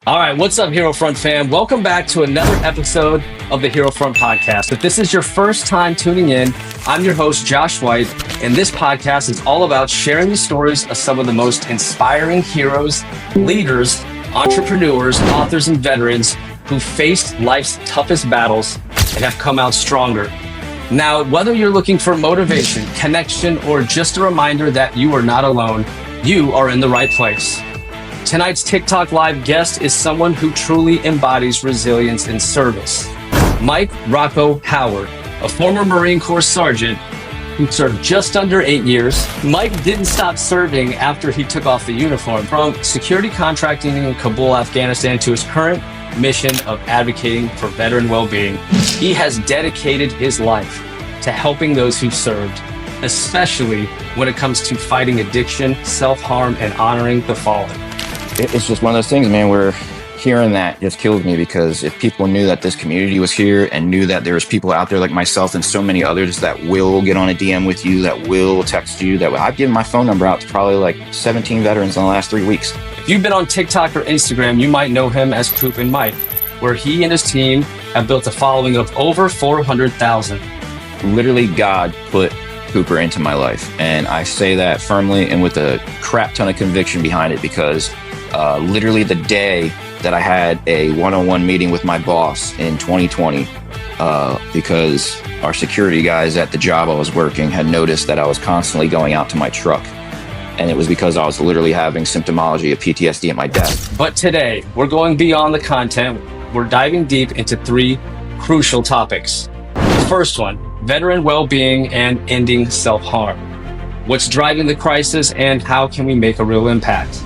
All right, what's up, HeroFront fam? Welcome back to another episode of the HeroFront podcast. If this is your first time tuning in, I'm your host, Josh White, and this podcast is all about sharing the stories of some of the most inspiring heroes, leaders, entrepreneurs, authors, and veterans who faced life's toughest battles and have come out stronger. Now, whether you're looking for motivation, connection, or just a reminder that you are not alone, you are in the right place. Tonight's TikTok Live guest is someone who truly embodies resilience and service. Mike Rocco Howard, a former Marine Corps sergeant who served just under 8 years. Mike didn't stop serving after he took off the uniform. From security contracting in Kabul, Afghanistan, to his current mission of advocating for veteran well-being, he has dedicated his life to helping those who served, especially when it comes to fighting addiction, self-harm, and honoring the fallen. It's just one of those things, man, where hearing that just kills me, because if people knew that this community was here and knew that there's people out there like myself and so many others that will get on a DM with you, that will text you, that I've given my phone number out to probably like 17 veterans in the last 3 weeks. If you've been on TikTok or Instagram, you might know him as Poopin' Mike, where he and his team have built a following of over 400,000. Literally, God put Cooper into my life. And I say that firmly and with a crap ton of conviction behind it, because literally the day that I had a one-on-one meeting with my boss in 2020, because our security guys at the job I was working had noticed that I was constantly going out to my truck. And it was because I was literally having symptomology of PTSD at my desk. But today, we're going beyond the content. We're diving deep into 3 crucial topics. The first one, veteran well-being and ending self-harm. What's driving the crisis and how can we make a real impact?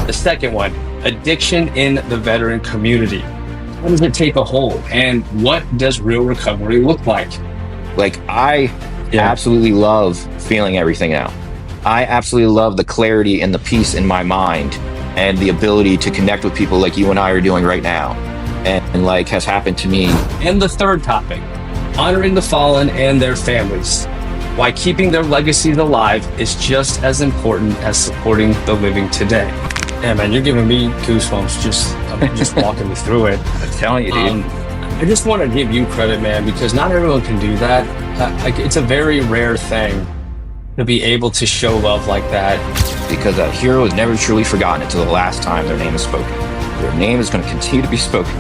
The second one, addiction in the veteran community. How does it take a hold, and what does real recovery look like? Like, I absolutely love feeling everything out. I absolutely love the clarity and the peace in my mind and the ability to connect with people like you and I are doing right now, and like has happened to me. And the third topic, honoring the fallen and their families. Why keeping their legacies alive is just as important as supporting the living today. Yeah, man, you're giving me goosebumps just walking me through it. I'm telling you, dude. I just want to give you credit, man, because not everyone can do that. It's a very rare thing to be able to show love like that. Because a hero is never truly forgotten until the last time their name is spoken. Their name is going to continue to be spoken.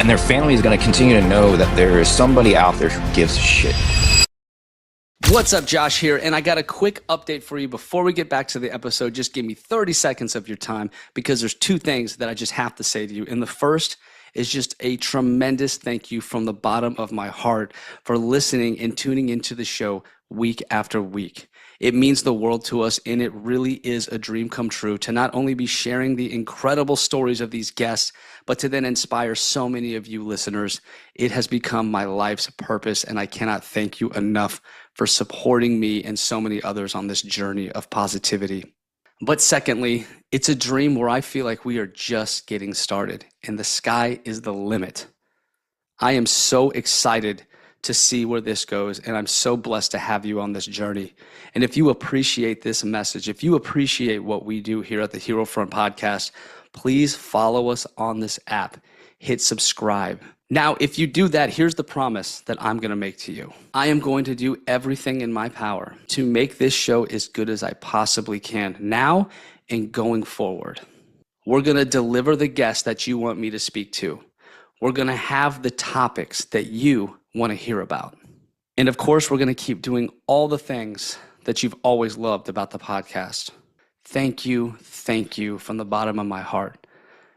And their family is going to continue to know that there is somebody out there who gives a shit. What's up, Josh here, and I got a quick update for you before we get back to the episode. Just give me 30 seconds of your time, because there's 2 things that I just have to say to you. And the first is just a tremendous thank you from the bottom of my heart for listening and tuning into the show week after week. It means the world to us, and it really is a dream come true to not only be sharing the incredible stories of these guests, but to then inspire so many of you listeners. It has become my life's purpose, and I cannot thank you enough for supporting me and so many others on this journey of positivity. But secondly, it's a dream where I feel like we are just getting started, and the sky is the limit. I am so excited to see where this goes, and I'm so blessed to have you on this journey. And if you appreciate this message, if you appreciate what we do here at the HeroFront podcast, please follow us on this app. Hit subscribe. Now, if you do that, here's the promise that I'm going to make to you. I am going to do everything in my power to make this show as good as I possibly can now and going forward. We're going to deliver the guests that you want me to speak to. We're going to have the topics that you want to hear about. And of course, we're going to keep doing all the things that you've always loved about the podcast. Thank you from the bottom of my heart.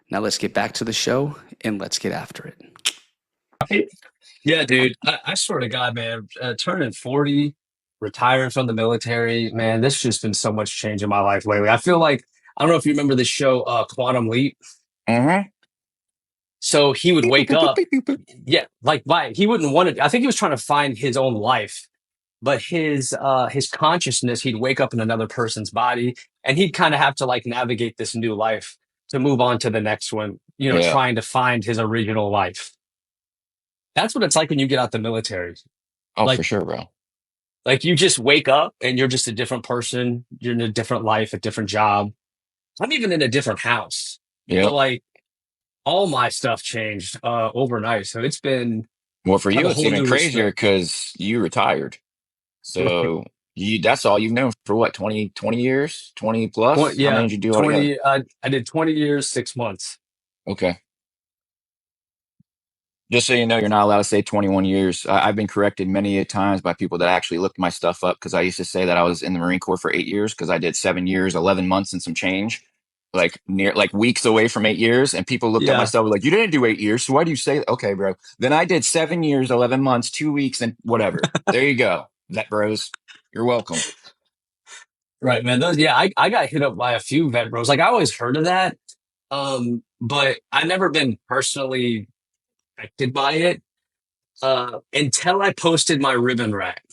Now let's get back to the show and let's get after it. Yeah, dude, I swear to God, man, turning 40, retiring from the military, man, this just been so much change in my life lately. I feel like, I don't know if you remember the show Quantum Leap. Mm-hmm. So he would wake up. Yeah, like he wouldn't want to. I think he was trying to find his own life, but his consciousness, he'd wake up in another person's body, and he'd kind of have to like navigate this new life to move on to the next one, trying to find his original life. That's what it's like when you get out the military. Oh, like, for sure, bro. Like you just wake up and you're just a different person. You're in a different life, a different job. I'm even in a different house. Yep. but like all my stuff changed overnight. So it's been Well, for have you, a it's whole even new crazier respect. because you retired. So that's all you've known for what, 20 years, 20 plus? How many Yeah, did you do altogether? 20. I did 20 years, 6 months. Okay. Just so you know, you're not allowed to say 21 years. I've been corrected many a times by people that actually looked my stuff up because I used to say that I was in the Marine Corps for 8 years because I did 7 years, 11 months and some change, like weeks away from 8 years. And people looked at my Yeah. stuff like, you didn't do 8 years. So why do you say, okay, bro? Then I did 7 years, 11 months, 2 weeks and whatever. There you go. That bros. You're welcome. Right, man. I got hit up by a few vet bros. Like I always heard of that. But I never been personally affected by it until I posted my ribbon rack.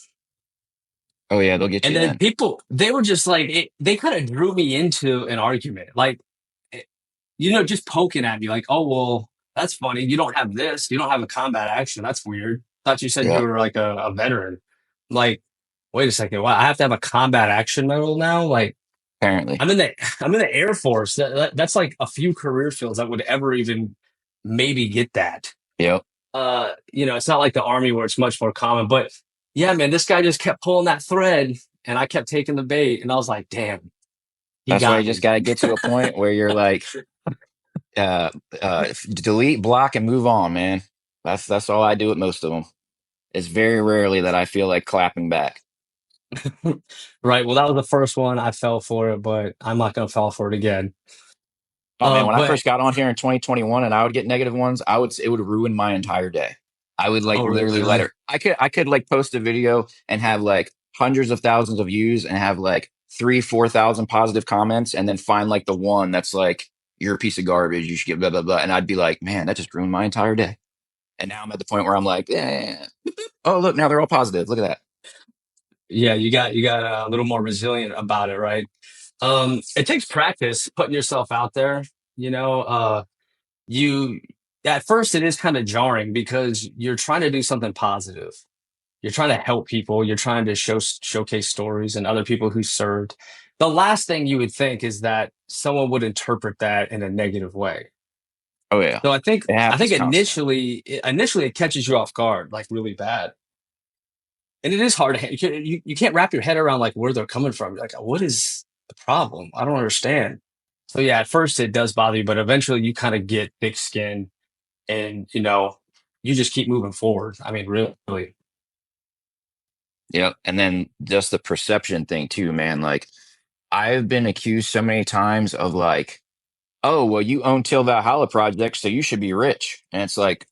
Oh, yeah. They'll get And you then then. people, they were just like, they kind of drew me into an argument. Like, eh, just poking at me, like, oh, well, that's funny. You don't have this. You don't have a combat action. That's weird. Thought you said you Yep. were like a veteran. Like, wait a second. Wow, I have to have a combat action medal now? Like, Apparently. I'm in the Air Force. That's like a few career fields that would ever even maybe get that. Yep. It's not like the Army where it's much more common. But yeah, man, this guy just kept pulling that thread, and I kept taking the bait, and I was like, damn, he That's why you got just me. got to get to a point where you're like, uh, delete, block, and move on, man. That's all I do with most of them. It's very rarely that I feel like clapping back. Right. Well, that was the first one. I fell for it, but I'm not gonna fall for it again. Oh man, when I But first got on here in 2021 and I would get negative ones, it would ruin my entire day. I would like oh, literally let really? it. I could like post a video and have like hundreds of thousands of views and have like 3, 4 thousand positive comments, and then find like the one that's like, you're a piece of garbage. You should get blah blah blah, and I'd be like, man, that just ruined my entire day. And now I'm at the point where I'm like, yeah, oh look, now they're all positive. Look at that. Yeah, you got a little more resilient about it, right? It takes practice putting yourself out there. You know, you at first it is kind of jarring because you're trying to do something positive. You're trying to help people. You're trying to showcase stories and other people who served. The last thing you would think is that someone would interpret that in a negative way. Oh yeah, So I think it I think happens constantly. initially it catches you off guard, like really bad. And it is hard to you can't wrap your head around like where they're coming from. Like, what is the problem? I don't understand. So yeah, at first it does bother you, but eventually you kind of get thick skin and you just keep moving forward. I mean, really. Yep. And then just the perception thing too, man. Like I've been accused so many times of like, oh, well, you own Till Valhalla Project, so you should be rich. And it's like,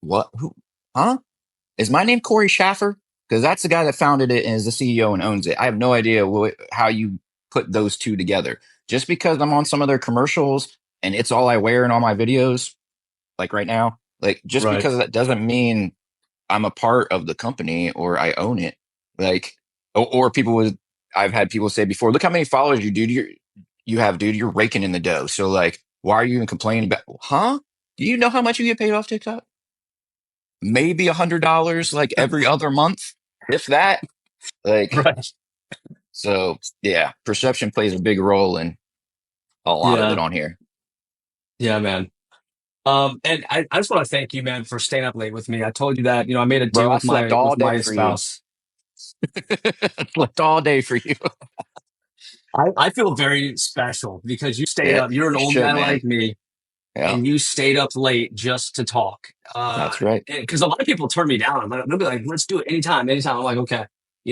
what? Who? Huh? Is my name Corey Schaffer? Because that's the guy that founded it and is the CEO and owns it. I have no idea how you put those two together. Just because I'm on some of their commercials and it's all I wear in all my videos, like right now, like just Right. because that doesn't mean I'm a part of the company or I own it. Like, or people would, I've had people say before, look how many followers you have, dude. You're raking in the dough. So like, why are you even complaining about, huh? Do you know how much you get paid off TikTok? Maybe $100 like every other month, if that. Like, Right. so yeah, perception plays a big role in a lot of it Yeah. on here. Yeah, man. And I just want to thank you, man, for staying up late with me. I told you that, I made a Bro, deal I with slept my all with day my for you. spouse. I slept all day for you. I feel very special because you stayed Yeah, up. You're an you old should, guy man. like me, Yeah, and you stayed up late just to talk. that's right. Because a lot of people turn me down. They'll be like, "Let's do it anytime, anytime." I'm like, "Okay."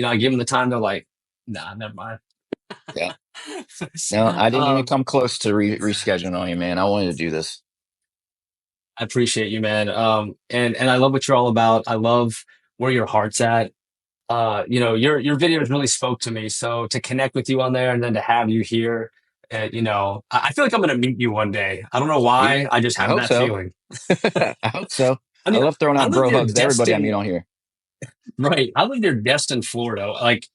I give them the time. They're like, "Nah, never mind." Yeah. No, I didn't even um, come close to rescheduling on you, man. I wanted to do this. I appreciate you, man. And I love what you're all about. I love where your heart's at. Your videos really spoke to me. So to connect with you on there and then to have you here, I feel like I'm going to meet you one day. I don't know You, why. I just I have hope that so. feeling. I hope so. I I mean, love throwing I out live bro near hugs to everybody I meet Destin, on here. right? I live near Destin, Florida, like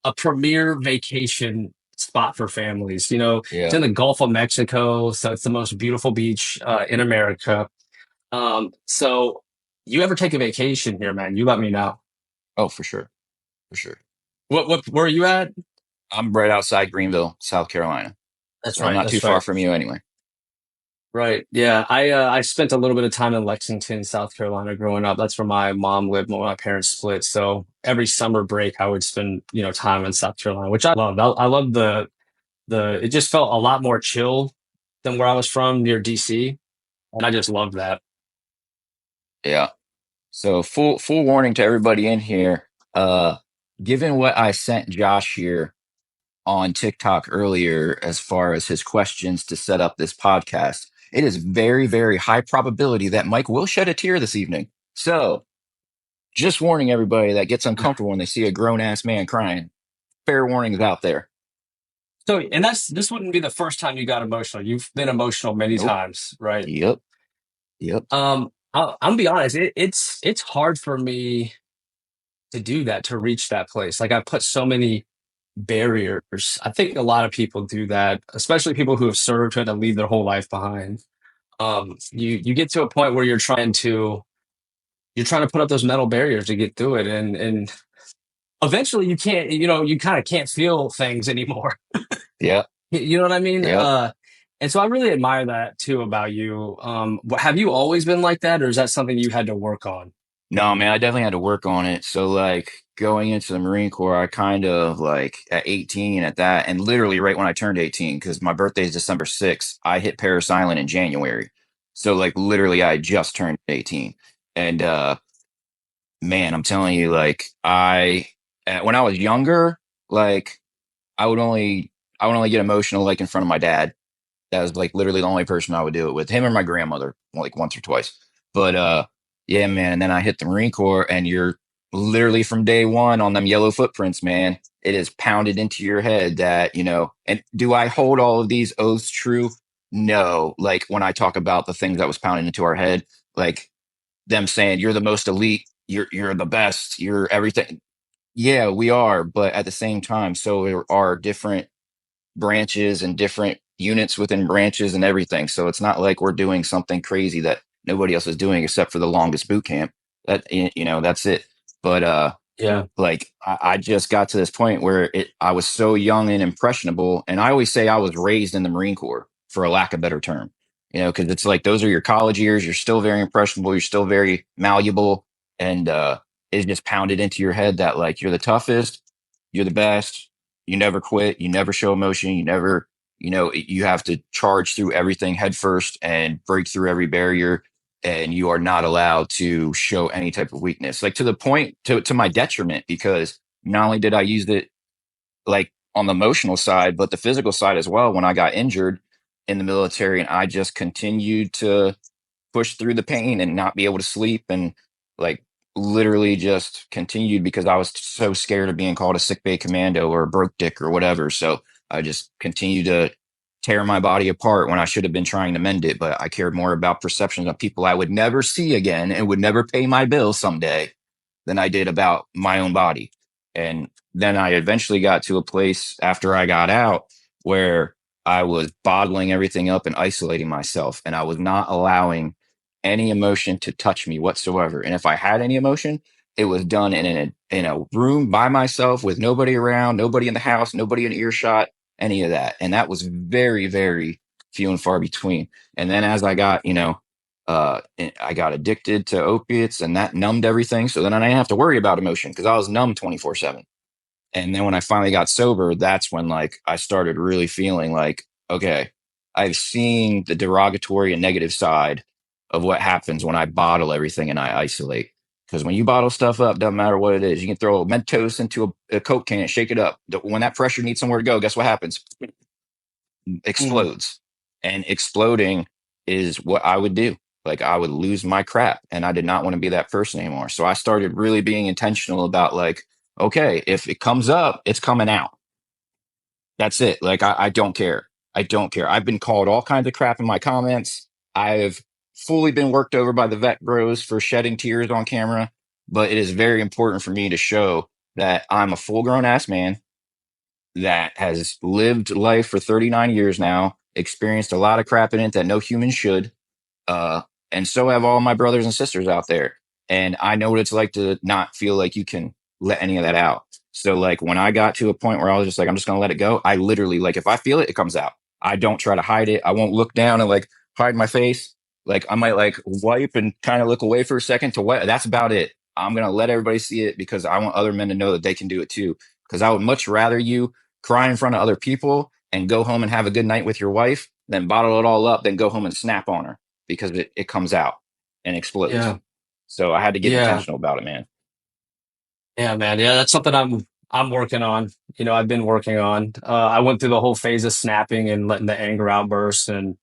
a premier vacation spot for families. It's Yeah. in the Gulf of Mexico, so it's the most beautiful beach in America. So you ever take a vacation here, man? You let me know. Oh, for sure. For sure. Where are you at? I'm right outside Greenville, South Carolina. That's So I'm right. not too That's far right. from you anyway. Right. Yeah. I spent a little bit of time in Lexington, South Carolina growing up. That's where my mom lived when my parents split. So every summer break I would spend, time in South Carolina, which I loved. I loved the it just felt a lot more chill than where I was from near DC. And I just loved that. Yeah. So full warning to everybody in here. Given what I sent Josh here on TikTok earlier, as far as his questions to set up this podcast, it is very, very high probability that Mike will shed a tear this evening. So just warning everybody that gets uncomfortable when they see a grown ass man crying. Fair warnings out there. So, and this wouldn't be the first time you got emotional. You've been emotional many Nope. times, right? Yep. Yep. I'll be honest. It's hard for me to do that, to reach that place. Like I put so many barriers. I think a lot of people do that, especially people who have served, who had to leave their whole life behind. You get to a point where you're trying to put up those metal barriers to get through it, and eventually you can't. You kind of can't feel things anymore. Yep. You know what I mean? Yep. And so I really admire that too about you. Have you always been like that, or is that something you had to work on? No, man, I definitely had to work on it. So, like, going into the Marine Corps, I kind of like at 18 at that, and literally right when I turned 18, because my birthday is December 6th, I hit Paris Island in January. So, like, literally, I just turned 18. And, man, I'm telling you, like, when I was younger, like, I would only get emotional, like, in front of my dad. That was like literally the only person I would do it with, him or my grandmother, like once or twice. But yeah, man. And then I hit the Marine Corps, and you're literally from day one on them yellow footprints, man. It is pounded into your head that, and do I hold all of these oaths true? No. Like when I talk about the things that was pounded into our head, like them saying you're the most elite, you're the best, you're everything. Yeah, we are, but at the same time, so there are different branches and different units within branches and everything. So it's not like we're doing something crazy that nobody else is doing except for the longest boot camp. That's it. But Yeah. like I just got to this point where I was so young and impressionable, and I always say I was raised in the Marine Corps for a lack of better term. Because it's like those are your college years. You're still very impressionable. You're still very malleable, and it's just pounded into your head that like you're the toughest, you're the best. You never quit. You never show emotion. You never, you have to charge through everything head first and break through every barrier, and you are not allowed to show any type of weakness, like to the point to my detriment, because not only did I use it like on the emotional side, but the physical side as well when I got injured in the military, and I just continued to push through the pain and not be able to sleep, and like literally just continued because I was so scared of being called a sick bay commando or a broke dick or whatever. So I just continued to tear my body apart when I should have been trying to mend it. But I cared more about perceptions of people I would never see again and would never pay my bills someday than I did about my own body. And then I eventually got to a place after I got out where I was bottling everything up and isolating myself, and I was not allowing any emotion to touch me whatsoever. And if I had any emotion, it was done in a room by myself with nobody around, nobody in the house, nobody in earshot, any of that. And that was very, very few and far between. And then as I got, I got addicted to opiates, and that numbed everything. So then I didn't have to worry about emotion because I was numb 24/7. And then when I finally got sober, that's when like I started really feeling like, okay, I've seen the derogatory and negative side of what happens when I bottle everything and I isolate. Because when you bottle stuff up, doesn't matter what it is. You can throw a Mentos into a Coke can, shake it up. When that pressure needs somewhere to go, guess what happens? Mm. Explodes. And exploding is what I would do. Like I would lose my crap, and I did not want to be that person anymore. So I started really being intentional about like, okay, if it comes up, it's coming out. That's it. Like I don't care. I don't care. I've been called all kinds of crap in my comments. I've fully been worked over by the vet bros for shedding tears on camera. But it is very important for me to show that I'm a full grown ass man that has lived life for 39 years now, experienced a lot of crap in it that no human should. Uh, and so have all my brothers and sisters out there. And I know what it's like to not feel like you can let any of that out. So like when I got to a point where I was just like, I'm just going to let it go. I literally like, if I feel it, it comes out. I don't try to hide it. I won't look down and like, hide my face. Like I might like wipe and kind of look away for a second to what. That's about it. I'm gonna let everybody see it because I want other men to know that they can do it too. Because I would much rather you cry in front of other people and go home and have a good night with your wife than bottle it all up, then go home and snap on her because it comes out and explodes. Yeah. So I had to get Yeah. intentional about it, man. Yeah, man. Yeah, that's something I'm working on. I've been working on. I went through the whole phase of snapping and letting the anger outburst, and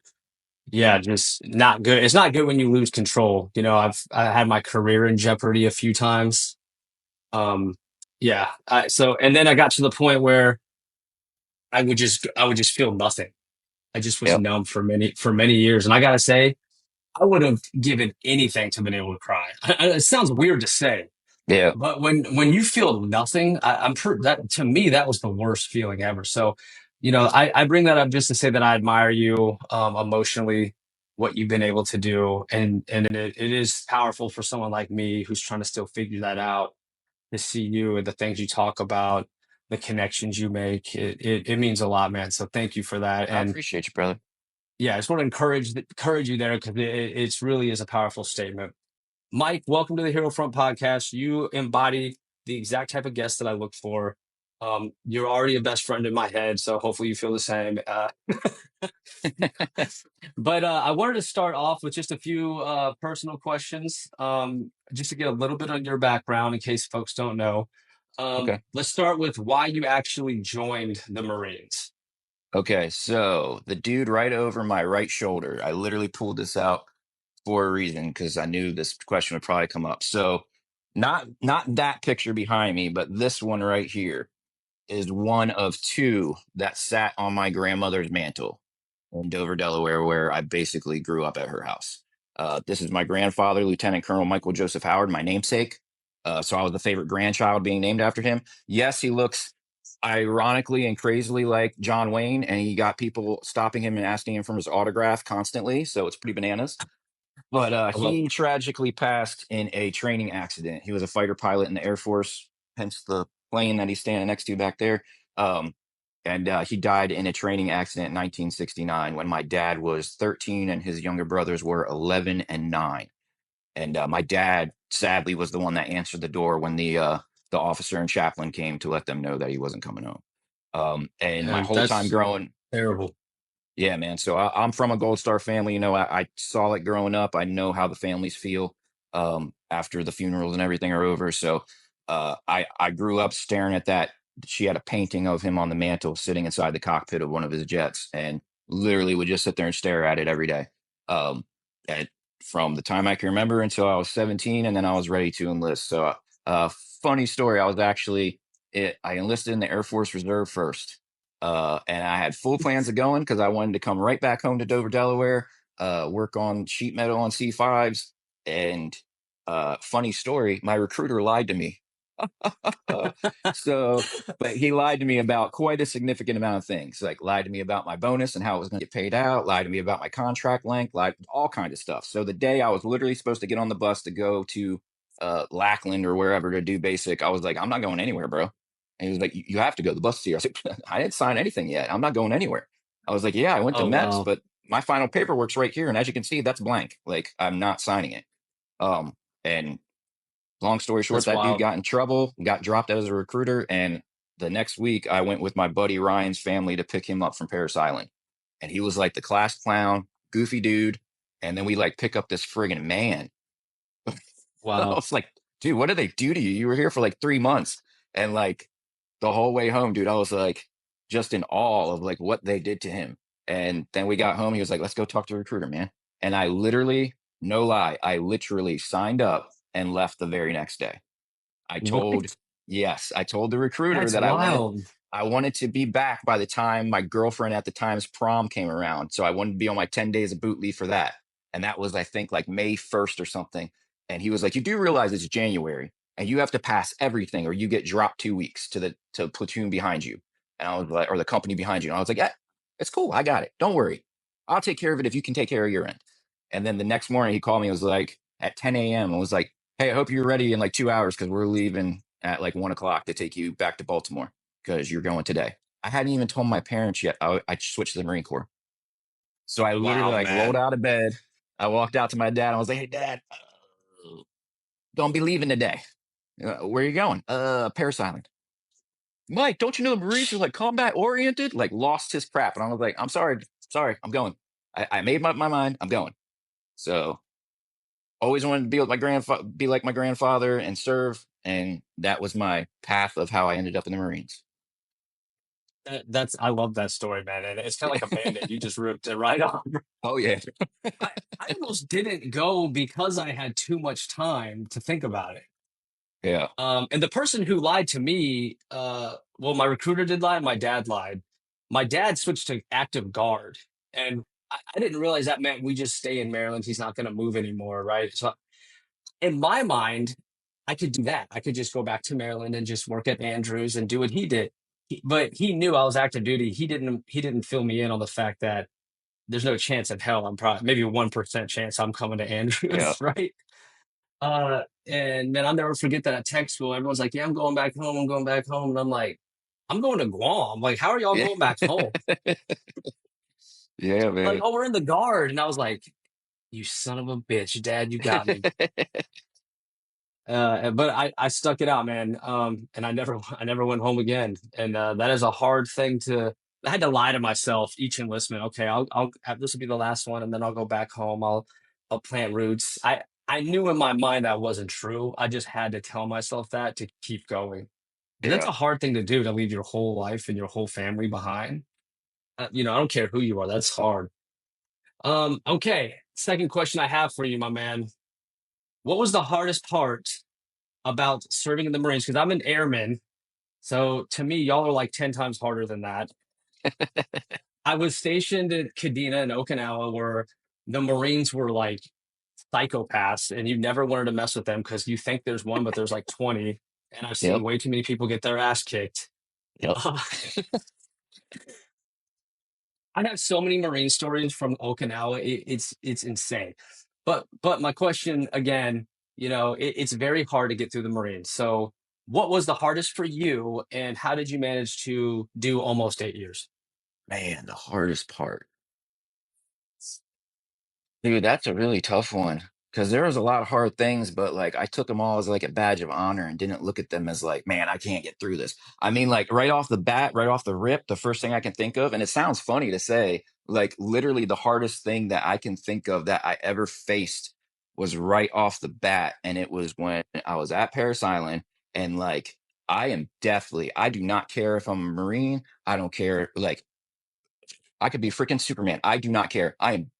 yeah, just not good. It's not good when you lose control. I had my career in jeopardy a few times. Um, yeah. And then I got to the point where I would just feel nothing. I just was Yep. numb for many years, and I gotta say, I would have given anything to been able to cry. It sounds weird to say, Yeah. but when you feel nothing, I'm sure that to me that was the worst feeling ever. So, I bring that up just to say that I admire you emotionally, what you've been able to do, and it is powerful for someone like me who's trying to still figure that out to see you and the things you talk about, the connections you make. It means a lot, man. So thank you for that. I And appreciate you, brother. yeah, I just want to encourage you there because it's really is a powerful statement. Mike, welcome to the Hero Front podcast. You embody the exact type of guest that I look for. You're already a best friend in my head, so hopefully you feel the same. But I wanted to start off with just a few personal questions, just to get a little bit on your background in case folks don't know. Okay. Let's start with why you actually joined the Marines. Okay, so the dude right over my right shoulder, I literally pulled this out for a reason because I knew this question would probably come up. So not that picture behind me, but this one right here is one of two that sat on my grandmother's mantle in Dover, Delaware, where I basically grew up at her house. This is my grandfather, Lieutenant Colonel Michael Joseph Howard, my namesake. So I was the favorite grandchild being named after him. Yes, he looks ironically and crazily like John Wayne, and he got people stopping him and asking him for his autograph constantly. So it's pretty bananas. But I love. he tragically passed in a training accident. He was a fighter pilot in the Air Force, hence the plane that he's standing next to back there. Um, and he died in a training accident in 1969 when my dad was 13 and his younger brothers were 11 and 9. And my dad, sadly, was the one that answered the door when the officer and chaplain came to let them know that he wasn't coming home. And my And whole time that's growing, terrible. yeah, man. So I'm from a Gold Star family. I saw it growing up. I know how the families feel after the funerals and everything are over. So I grew up staring at that. She had a painting of him on the mantle sitting inside the cockpit of one of his jets and literally would just sit there and stare at it every day. Um, and from the time I can remember until I was 17, and then I was ready to enlist. So, funny story. I enlisted in the Air Force Reserve first. And I had full plans of going because I wanted to come right back home to Dover, Delaware, work on sheet metal on C5s. And funny story, my recruiter lied to me. So, but he lied to me about quite a significant amount of things. Like lied to me about my bonus and how it was going to get paid out. Lied to me about my contract length. Lied all kind of stuff. So the day I was literally supposed to get on the bus to go to Lackland or wherever to do basic, I was like, I'm not going anywhere, bro. And he was like, you have to go. The bus is here. I was like, I didn't sign anything yet. I'm not going anywhere. I was like, yeah, I went to Oh Mets, wow, but my final paperwork's right here. And as you can see, that's blank. Like I'm not signing it. And long story short, that's that dude wild. got in trouble, got dropped as a recruiter. And the next week I went with my buddy Ryan's family to pick him up from Paris Island. And he was like the class clown, goofy dude. And then we like pick up this friggin' man. I Wow. was like, dude, what did they do to you? You were here for like 3 months. And like the whole way home, dude, I was like just in awe of like what they did to him. And then we got home. He was like, let's go talk to the recruiter, man. And I literally, no lie, I literally signed up and left the very next day. I told, What? yes, I told the recruiter That's that wild. I wanted to be back by the time my girlfriend at the time's prom came around. So I wanted to be on my 10 days of boot leave for that. And that was, I think, like May 1st or something. And he was like, you do realize it's January and you have to pass everything or you get dropped 2 weeks to platoon behind you. And I was like, or the company behind you. And I was like, yeah, it's cool. I got it. Don't worry. I'll take care of it if you can take care of your end. And then the next morning he called me and was like at 10 a.m. and was like, hey, I hope you're ready in like 2 hours because we're leaving at like 1 o'clock to take you back to Baltimore because you're going today. I hadn't even told my parents yet. I switched to the Marine Corps. So I literally Wow, like rolled man. out of bed. I walked out to my dad. And I was like, "Hey, Dad, don't be leaving today. Where are you going? Parasailing. Mike, don't you know the Marines are like combat oriented? Like lost his crap." And I was like, "I'm sorry, I'm going. I made my mind. I'm going." So always wanted to be with my grandfather, be like my grandfather, and serve. And that was my path of how I ended up in the Marines. That's I love that story, man. And it's kind of like a band-aid. You just ripped it right off. Oh yeah, I almost didn't go because I had too much time to think about it. yeah, And the person who lied to me, well, my recruiter did lie, my dad lied. My dad switched to active guard, and I didn't realize that meant we just stay in Maryland. He's not going to move anymore, right? So in my mind, I could do that. I could just go back to Maryland and just work at Andrews and do what he did. But he knew I was active duty. He didn't fill me in on the fact that there's no chance in hell I'm probably maybe a 1% chance I'm coming to yeah, Andrews, right? And man, I'll never forget that at tech school. Everyone's like, "Yeah, I'm going back home. I'm going back home." And I'm like, "I'm going to Guam. Like, how are y'all yeah, going back home?" yeah, Like, man. "Oh, we're in the guard." And I was like, "You son of a bitch, Dad, you got me." But I stuck it out, man. And I never went home again. And that is a hard thing to. I had to lie to myself each enlistment. Okay, I'll this will be the last one, and then I'll go back home. I'll plant roots. I knew in my mind that wasn't true. I just had to tell myself that to keep going. And that's Yeah, a hard thing to do, to leave your whole life and your whole family behind. I don't care who you are. That's hard. Okay. Second question I have for you, my man. What was the hardest part about serving in the Marines? Because I'm an airman. So to me, y'all are like 10 times harder than that. I was stationed at Kadena in Okinawa where the Marines were like psychopaths and you never wanted to mess with them because you think there's one, but there's like 20. And I've seen yep, way too many people get their ass kicked. yep, Uh, I have so many Marine stories from Okinawa. It's insane. But my question again, it's very hard to get through the Marines. So what was the hardest for you and how did you manage to do almost 8 years? man. The hardest part. Dude, that's a really tough one because there was a lot of hard things, but like I took them all as like a badge of honor and didn't look at them as like, man, I can't get through this. I mean, like right off the bat, right off the rip, the first thing I can think of, and it sounds funny to say, like literally the hardest thing that I can think of that I ever faced was right off the bat. And it was when I was at Paris Island and like, I do not care if I'm a Marine. I don't care. Like, I could be freaking Superman. I do not care. I am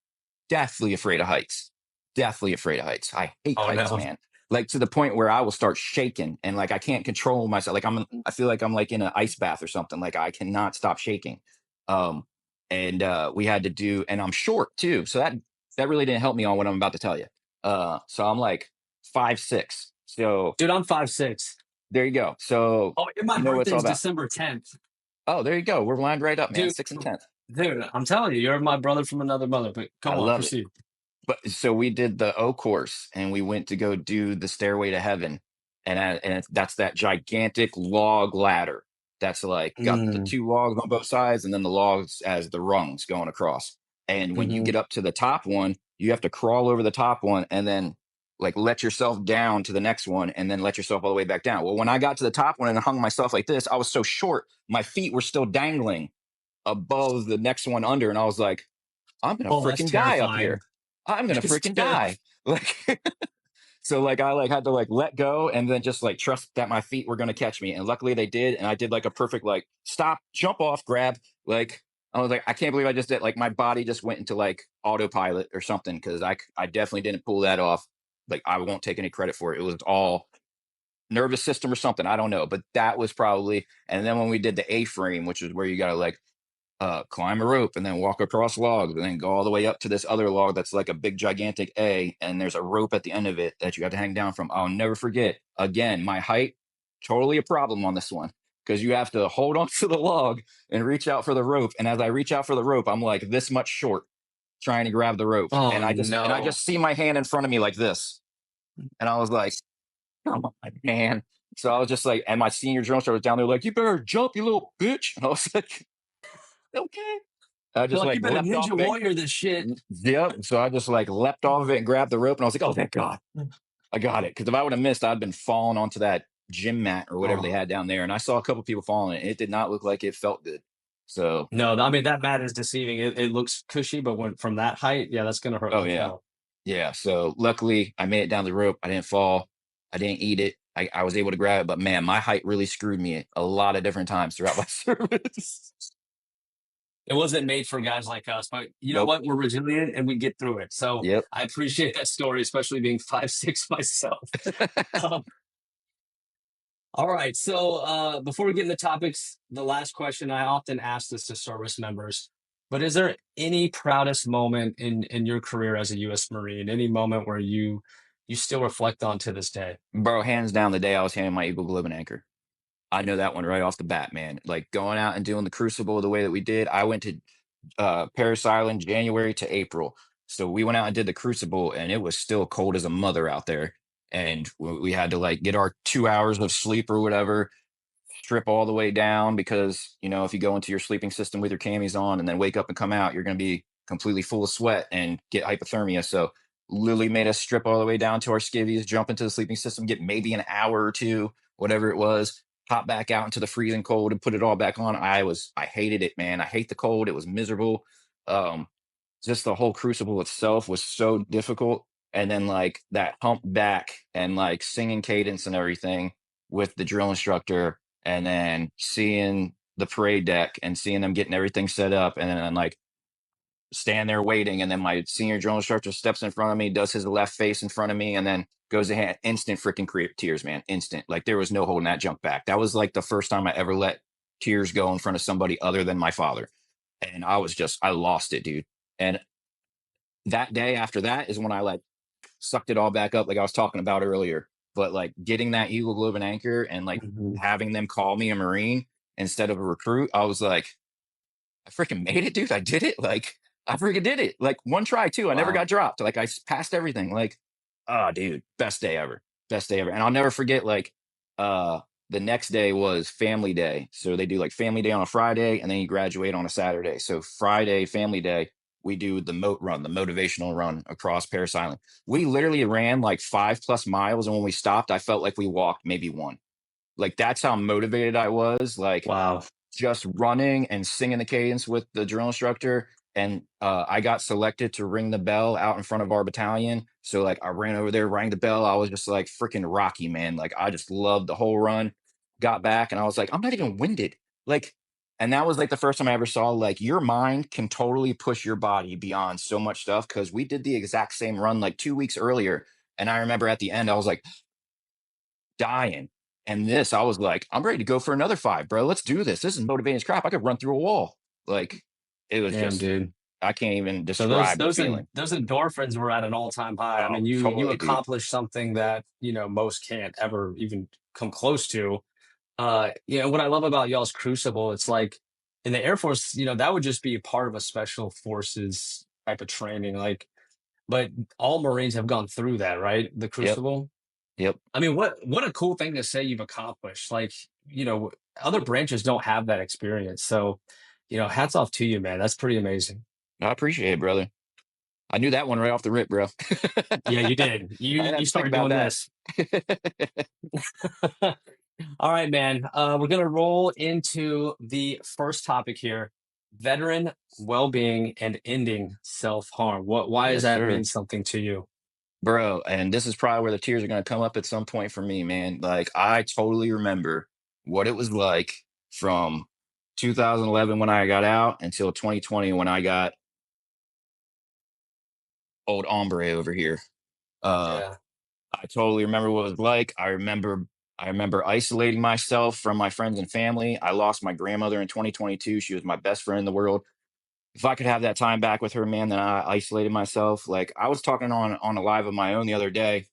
deathly afraid of heights. Deathly afraid of heights. I hate Oh heights, no. man. Like to the point where I will start shaking and like I can't control myself. Like I feel like I'm like in an ice bath or something. Like I cannot stop shaking. Um, and we had to do, and I'm short too, so that really didn't help me on what I'm about to tell you. So I'm like 5'6". So Dude, I'm 5'6". there you go. So Oh, and my you know what it's birthday all is about. December 10th. Oh, there you go. We're lined right up, man. Dude, 6 and 10. I'm telling you, you're my brother from another mother. But I go on, love it. proceed. But so we did the O course and we went to go do the Stairway to Heaven. That's that gigantic log ladder. That's like got the Mm, two logs on both sides and then the logs as the rungs going across. And when you hmm get up to the top one, you have to crawl over the top one and then like let yourself down to the next one and then let yourself all the way back down. Well, when I got to the top one and hung myself like this, I was so short, my feet were still dangling above the next one under. And I was like, I'm gonna Oh, that's freaking die up terrifying. here. I'm gonna That's freaking terrifying. die. Like so like I like had to like let go and then just like trust that my feet were gonna catch me. And luckily they did. And I did like a perfect like stop, jump off, grab. Like I was like, I can't believe I just did like my body just went into like autopilot or something because I definitely didn't pull that off. Like I won't take any credit for it. It was all nervous system or something. I don't know. But that was probably and then when we did the A-frame, which is where you gotta like climb a rope and then walk across logs and then go all the way up to this other log that's like a big gigantic A and there's a rope at the end of it that you have to hang down from. I'll never forget. Again, my height, totally a problem on this one because you have to hold on to the log and reach out for the rope. And as I reach out for the rope, I'm like this much short trying to grab the rope. Oh And I no. just see my hand in front of me like this. And I was like, come on, man. So I was just like, and my senior drill instructor was down there like, you better jump, you little bitch. And I was like, okay. I Feel just like like you've been a leapt off ninja of it. warrior. This shit. Yep. So I just like leapt off of it and grabbed the rope, and I was like, "Oh, thank God, I got it." Because if I would have missed, I'd been falling onto that gym mat or whatever they Oh. had down there, and I saw a couple people falling, and it did not look like it felt good. So, No, I mean that mat is deceiving. It looks cushy, but when from that height, yeah, that's gonna hurt oh like yeah, hell. yeah. So luckily, I made it down the rope. I didn't fall. I didn't eat it. I was able to grab it, but man, my height really screwed me a lot of different times throughout my service. It wasn't made for guys like us, but you know Nope. what? We're resilient and we get through it. So Yep. I appreciate that story, especially being 5'6" myself. Um, all right. So before we get into topics, the last question I often ask this to service members, but is there any proudest moment in your career as a U.S. Marine? Any moment where you still reflect on to this day? Bro, hands down, the day I was handing my Eagle Globe and Anchor. I know that one right off the bat, man. Like going out and doing the Crucible the way that we did. I went to Paris Island January to April. So we went out and did the Crucible, and it was still cold as a mother out there. And we had to like get our 2 hours of sleep or whatever, strip all the way down because, you know, if you go into your sleeping system with your camis on and then wake up and come out, you're going to be completely full of sweat and get hypothermia. So Lily made us strip all the way down to our skivvies, jump into the sleeping system, get maybe an hour or two, whatever it was, hop back out into the freezing cold and put it all back on. I hated it, man. I hate the cold. It was miserable. Um, just the whole crucible itself was so difficult. And then like that hump back and like singing cadence and everything with the drill instructor, and then seeing the parade deck and seeing them getting everything set up, and then I'm like stand there waiting, and then my senior drill instructor steps in front of me, does his left face in front of me, and then goes ahead, instant freaking tears, man, instant. Like there was no holding that jump back. That was like the first time I ever let tears go in front of somebody other than my father, and I lost it, dude. And that day after that is when I like sucked it all back up, like I was talking about earlier. But like getting that Eagle Globe and Anchor and like Mhm. having them call me a Marine instead of a recruit, I was like, I freaking made it, dude. I did it. Like I freaking did it. Like one try too. I never Wow. got dropped. Like I passed everything. Like, oh, dude, best day ever. Best day ever. And I'll never forget. Like, the next day was Family Day. So they do like Family Day on a Friday, and then you graduate on a Saturday. So Friday, Family Day, we do the moat run, the motivational run across Paris Island. We literally ran like 5+ miles, and when we stopped, I felt like we walked maybe one. Like that's how motivated I was. Like Wow. just running and singing the cadence with the drill instructor. And I got selected to ring the bell out in front of our battalion. So like I ran over there, rang the bell. I was just like freaking Rocky, man. Like I just loved the whole run. Got back and I was like, I'm not even winded. Like, and that was like the first time I ever saw like your mind can totally push your body beyond so much stuff. Cause we did the exact same run like 2 weeks earlier. And I remember at the end, I was like dying. And this, I was like, I'm ready to go for another 5, bro. Let's do this. This is motivating as crap. I could run through a wall. Like it was Damn, just, dude. I can't even So describe the feeling. those endorphins were at an all-time high. I Oh, mean, you totally, dude. accomplished something that, you know, most can't ever even come close to. You know, what I love about y'all's Crucible, it's like in the Air Force, you know, that would just be a part of a special forces type of training. Like, but all Marines have gone through that, right? The Yep. Crucible. Yep. I mean, what a cool thing to say you've accomplished. Like, you know, other branches don't have that experience. So, you know, hats off to you, man. That's pretty amazing. I appreciate it, brother. I knew that one right off the rip, bro. Yeah, you did. I didn't have You to think started about doing that. this. All right, man. We're gonna roll into the first topic here: veteran well-being and ending self-harm. Why does Yes, that sir. mean something to you? Bro, and this is probably where the tears are going to come up at some point for me, man. Like, I totally remember what it was like from 2011 when I got out until 2020 when I got old hombre over here. Uh, Yeah. I totally remember what it was like. I remember isolating myself from my friends and family. I lost my grandmother in 2022. She was my best friend in the world. If I could have that time back with her, man, then I isolated myself. Like I was talking on a live of my own the other day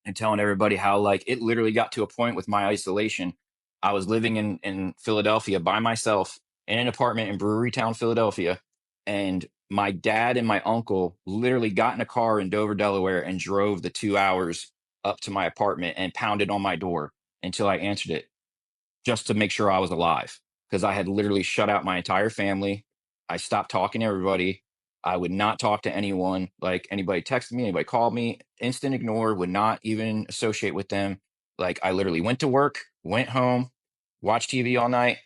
and telling everybody how like it literally got to a point with my isolation. I was living in Philadelphia by myself in an apartment in Brewery Town, Philadelphia, and my dad and my uncle literally got in a car in Dover, Delaware, and drove the 2 hours up to my apartment and pounded on my door until I answered it, just to make sure I was alive, because I had literally shut out my entire family. I stopped talking to everybody. I would not talk to anyone. Like anybody texted me, anybody called me, instant ignore, would not even associate with them. Like I literally went to work, went home, watched TV all night,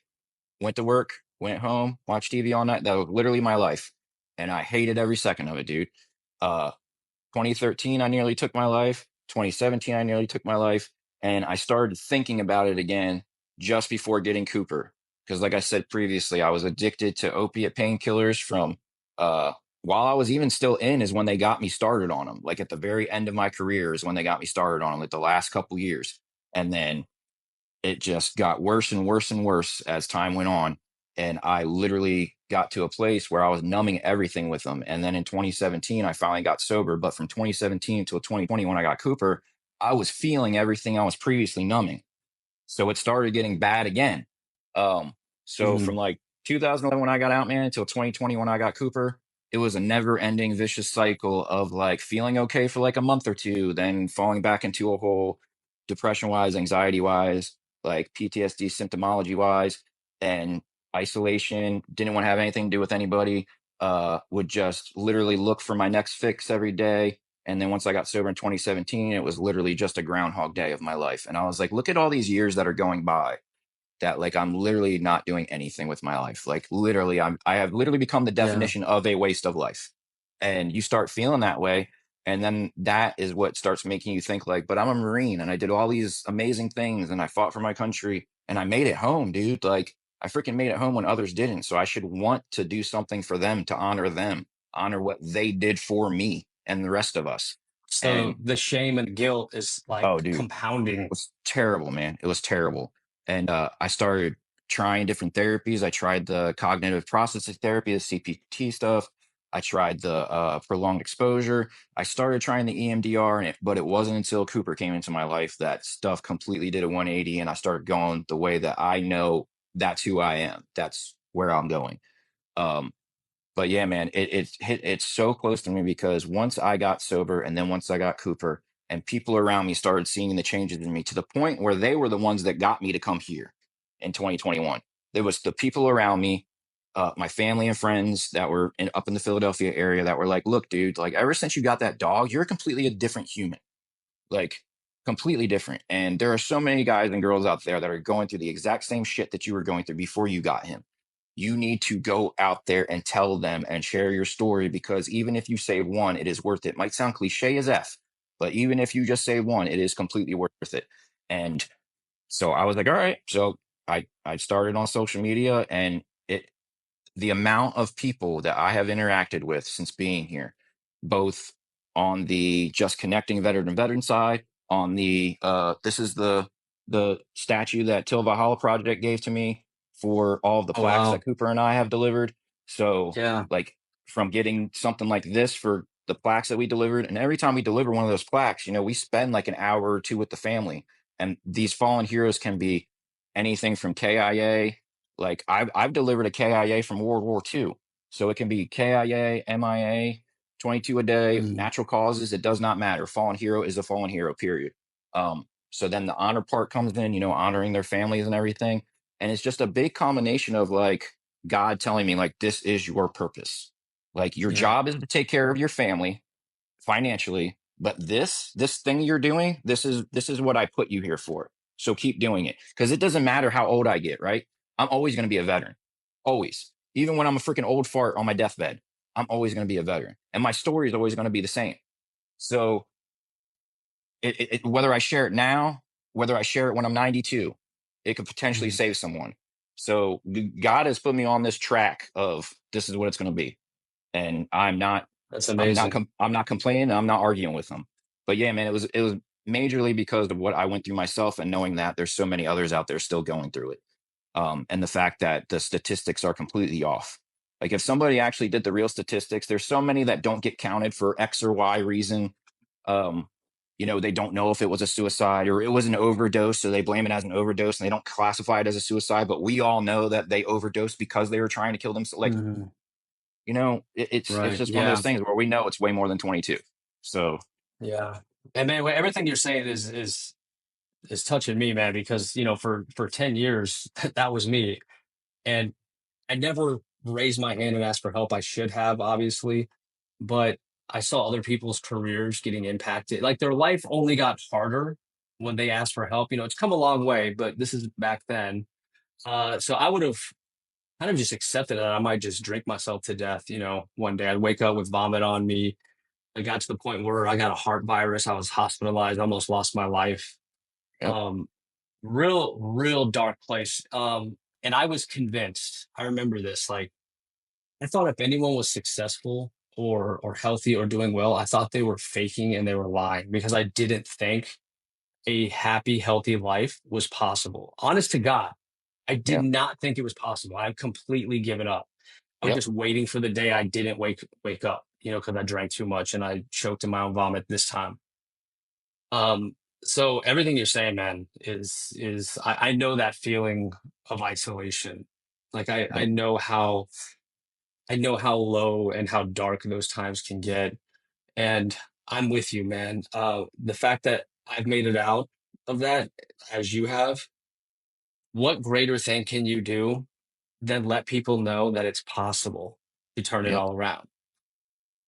went to work, went home, watched TV all night. That was literally my life. And I hated every second of it, dude. Uh, 2013, I nearly took my life. 2017, I nearly took my life. And I started thinking about it again just before getting Cooper. Because, like I said previously, I was addicted to opiate painkillers from uh, while I was even still in, is when they got me started on them. Like at the very end of my career is when they got me started on them, like the last couple years. And then it just got worse and worse and worse as time went on. And I literally got to a place where I was numbing everything with them. And then in 2017, I finally got sober. But from 2017 until 2020, when I got Cooper, I was feeling everything I was previously numbing. So it started getting bad again. So Mhm. from like 2011 when I got out, man, until 2020 when I got Cooper, it was a never ending vicious cycle of like feeling okay for like a month or two, then falling back into a hole, depression wise, anxiety wise, like PTSD symptomology wise, and isolation. Didn't want to have anything to do with anybody. Would just literally look for my next fix every day. And then once I got sober in 2017, it was literally just a groundhog day of my life. And I was like, look at all these years that are going by that like I'm literally not doing anything with my life. Like literally, I have literally become the Yeah. definition of a waste of life. And you start feeling that way. And then that is what starts making you think like, but I'm a Marine and I did all these amazing things and I fought for my country and I made it home, dude. Like I freaking made it home when others didn't. So I should want to do something for them, honor what they did for me and the rest of us. So And the shame and guilt is oh, like dude, compounding. was terrible, man. It was terrible. And I started trying different therapies. I tried the cognitive processing therapy, the CPT stuff. I tried the prolonged exposure. I started trying the EMDR, but it wasn't until Cooper came into my life that stuff completely did a 180, and I started going the way that I know that's who I am. That's where I'm going. Um, but yeah, man, it's so close to me because once I got sober and then once I got Cooper and people around me started seeing the changes in me to the point where they were the ones that got me to come here in 2021. There was the people around me, my family and friends that were up in the Philadelphia area that were like, look, dude, like ever since you got that dog, you're completely a different human, like completely different. And there are so many guys and girls out there that are going through the exact same shit that you were going through before you got him. You need to go out there and tell them and share your story because even if you save one, it is worth it. Might sound cliche as F, but even if you just save one, it is completely worth it. And so I was like, all right. So I started on social media and the amount of people that I have interacted with since being here, both on the just connecting veteran side, on the this is the statue that Till Valhalla Project gave to me for all of the Oh plaques wow. that Cooper and I have delivered. So Yeah. like from getting something like this for the plaques that we delivered, and every time we deliver one of those plaques, we spend like an hour or two with the family. And these fallen heroes can be anything from KIA, like I've delivered a KIA from World War II. So it can be KIA, MIA, 22 a day, Mhm. natural causes. It does not matter. Fallen hero is a fallen hero, period. So then the honor part comes in, honoring their families and everything. And it's just a big combination of like God telling me, like, this is your purpose. Like your Yeah. job is to take care of your family financially, but this thing you're doing, this is what I put you here for. So keep doing it because it doesn't matter how old I get, right? I'm always going to be a veteran, always. Even when I'm a freaking old fart on my deathbed, I'm always going to be a veteran, and my story is always going to be the same. So whether I share it now, whether I share it when I'm 92, it could potentially Mhm. save someone. So God has put me on this track of this is what it's going to be, and That's I'm not amazing. I'm not complaining. I'm not arguing with them. But yeah, man, it was majorly because of what I went through myself and knowing that there's so many others out there still going through it. And the fact that the statistics are completely off. Like if somebody actually did the real statistics, there's so many that don't get counted for X or Y reason. Um, they don't know if it was a suicide or it was an overdose, so they blame it as an overdose and they don't classify it as a suicide. But we all know that they overdosed because they were trying to kill themselves. Like Mhm. it's Right. just one of those Yeah. things where we know it's way more than 22. So Yeah. And man, everything you're saying is touching me, man, because for 10 years that was me. And I never raise my hand and ask for help. I should have, obviously, but I saw other people's careers getting impacted. Like their life only got harder when they asked for help. It's come a long way, but this is back then. So I would have kind of just accepted that I might just drink myself to death. One day I'd wake up with vomit on me. I got to the point where I got a heart virus. I was hospitalized, almost lost my life. Yep. Um, real dark place. And I was convinced, I remember this, like I thought if anyone was successful or healthy or doing well, I thought they were faking and they were lying because I didn't think a happy, healthy life was possible. Honest to God, I did Yep. not think it was possible. I've completely given up. I was Yep. just waiting for the day I didn't wake up, because I drank too much and I choked in my own vomit this time. So everything you're saying, man, is I know that feeling of isolation. Like I Yep. know how low and how dark those times can get. And I'm with you, man. The fact that I've made it out of that as you have, what greater thing can you do than let people know that it's possible to turn it Yep. all around?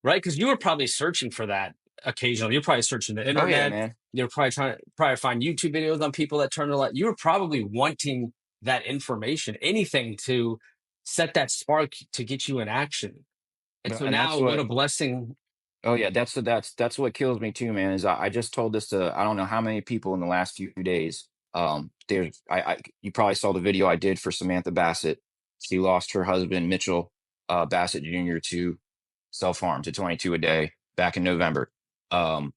Right? Because you were probably searching for that occasionally. You're probably searching the Oh yeah, internet. man. You're probably trying to probably find YouTube videos on people that turn a lot. You were probably wanting that information, anything to set that spark to get you in action. And so And that's now, what what. a blessing. Oh yeah, that's what kills me too, man. Is I just told this to I don't know how many people in the last few days. There's I you probably saw the video I did for Samantha Bassett. She lost her husband Mitchell Bassett Jr. to self harm to 22 a day back in November. Um,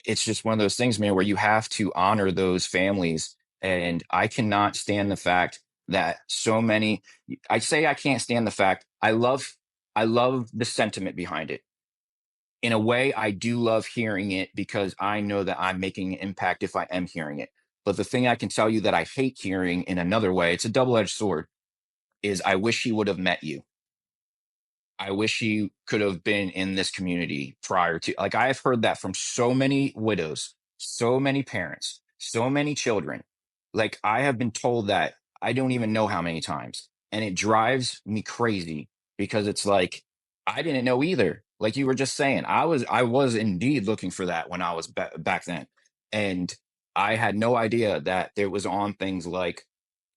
it's just one of those things, man, where you have to honor those families. And I cannot stand the fact that so many. I say I can't stand the fact. I love the sentiment behind it. In a way, I do love hearing it because I know that I'm making an impact if I am hearing it. But the thing I can tell you that I hate hearing in another way, it's a double edged sword, is I wish he would have met you. I wish he could have been in this community prior to. Like, I have heard that from so many widows, so many parents, so many children. Like, I have been told that I don't even know how many times. And it drives me crazy because it's like, I didn't know either. Like you were just saying, I was indeed looking for that when I was back then. And I had no idea that it was on things like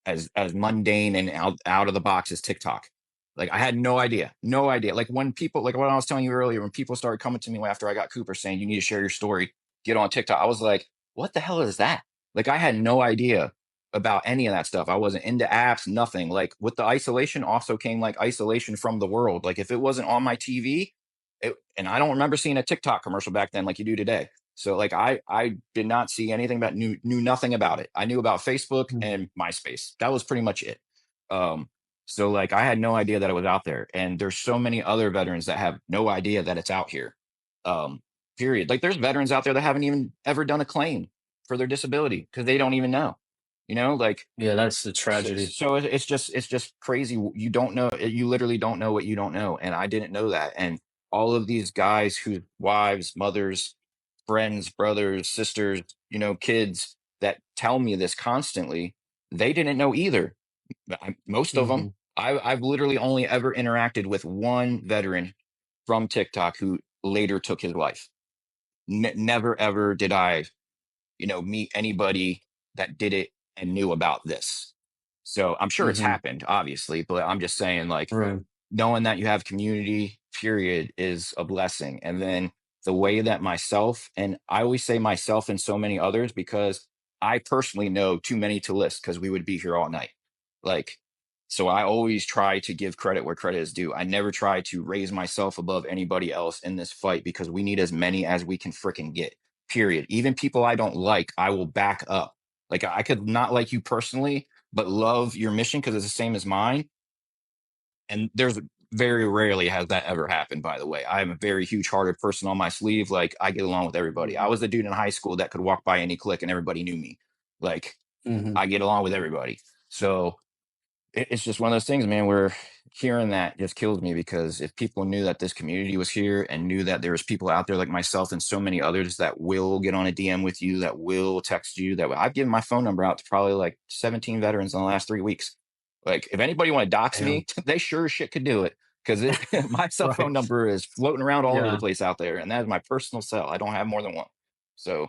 as mundane and out of the box as TikTok. Like I had no idea, no idea. Like when people, like what I was telling you earlier, when people started coming to me after I got Cooper saying you need to share your story, get on TikTok, I was like, what the hell is that? Like I had no idea about any of that stuff. I wasn't into apps, nothing. Like with the isolation also came like isolation from the world. Like if it wasn't on my TV, and I don't remember seeing a TikTok commercial back then like you do today. So like I did not see anything about knew nothing about it. I knew about Facebook and MySpace. That was pretty much it. Um, so like I had no idea that it was out there. And there's so many other veterans that have no idea that it's out here. Um, period. Like there's veterans out there that haven't even ever done a claim for their disability because they don't even know. Like Yeah, that's the so, tragedy. so it's just crazy. You don't know. You literally don't know what you don't know, and I didn't know that. And all of these guys whose wives, mothers, friends, brothers, sisters, kids that tell me this constantly, they didn't know either. Most of them. Hmm. I've literally only ever interacted with one veteran from TikTok who later took his life. Never ever did I meet anybody that did it and knew about this. So I'm sure it's Hmm. happened, obviously, but I'm just saying, like, Right. knowing that you have community, period, is a blessing. And then the way that myself, and I always say myself and so many others, because I personally know too many to list because we would be here all night. Like, so I always try to give credit where credit is due. I never try to raise myself above anybody else in this fight because we need as many as we can freaking get, period. Even people I don't like, I will back up. Like, I could not like you personally, but love your mission because it's the same as mine. And there's very rarely has that ever happened, by the way. I'm a very huge hearted person on my sleeve. Like I get along with everybody. I was the dude in high school that could walk by any clique and everybody knew me. Like Hmm. I get along with everybody. So it's just one of those things, man, where hearing that just kills me because if people knew that this community was here and knew that there was people out there like myself and so many others that will get on a DM with you, that will text you, that I've given my phone number out to probably like 17 veterans in the last 3 weeks. Like, if anybody want to dox Damn. me, they sure as shit could do it, because my cell phone Right. number is floating around all over the Yeah. place out there, and that is my personal cell. I don't have more than one. So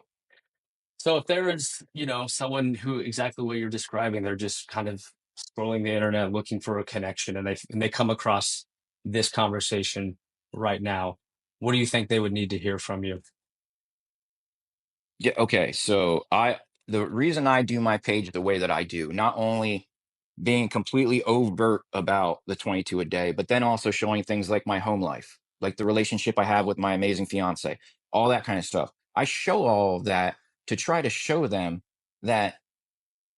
So if there is, someone who exactly what you're describing, they're just kind of scrolling the internet looking for a connection, and they come across this conversation right now, what do you think they would need to hear from you? yeah, okay. So the reason I do my page the way that I do, not only being completely overt about the 22 a day, but then also showing things like my home life, like the relationship I have with my amazing fiance, all that kind of stuff. I show all of that to try to show them that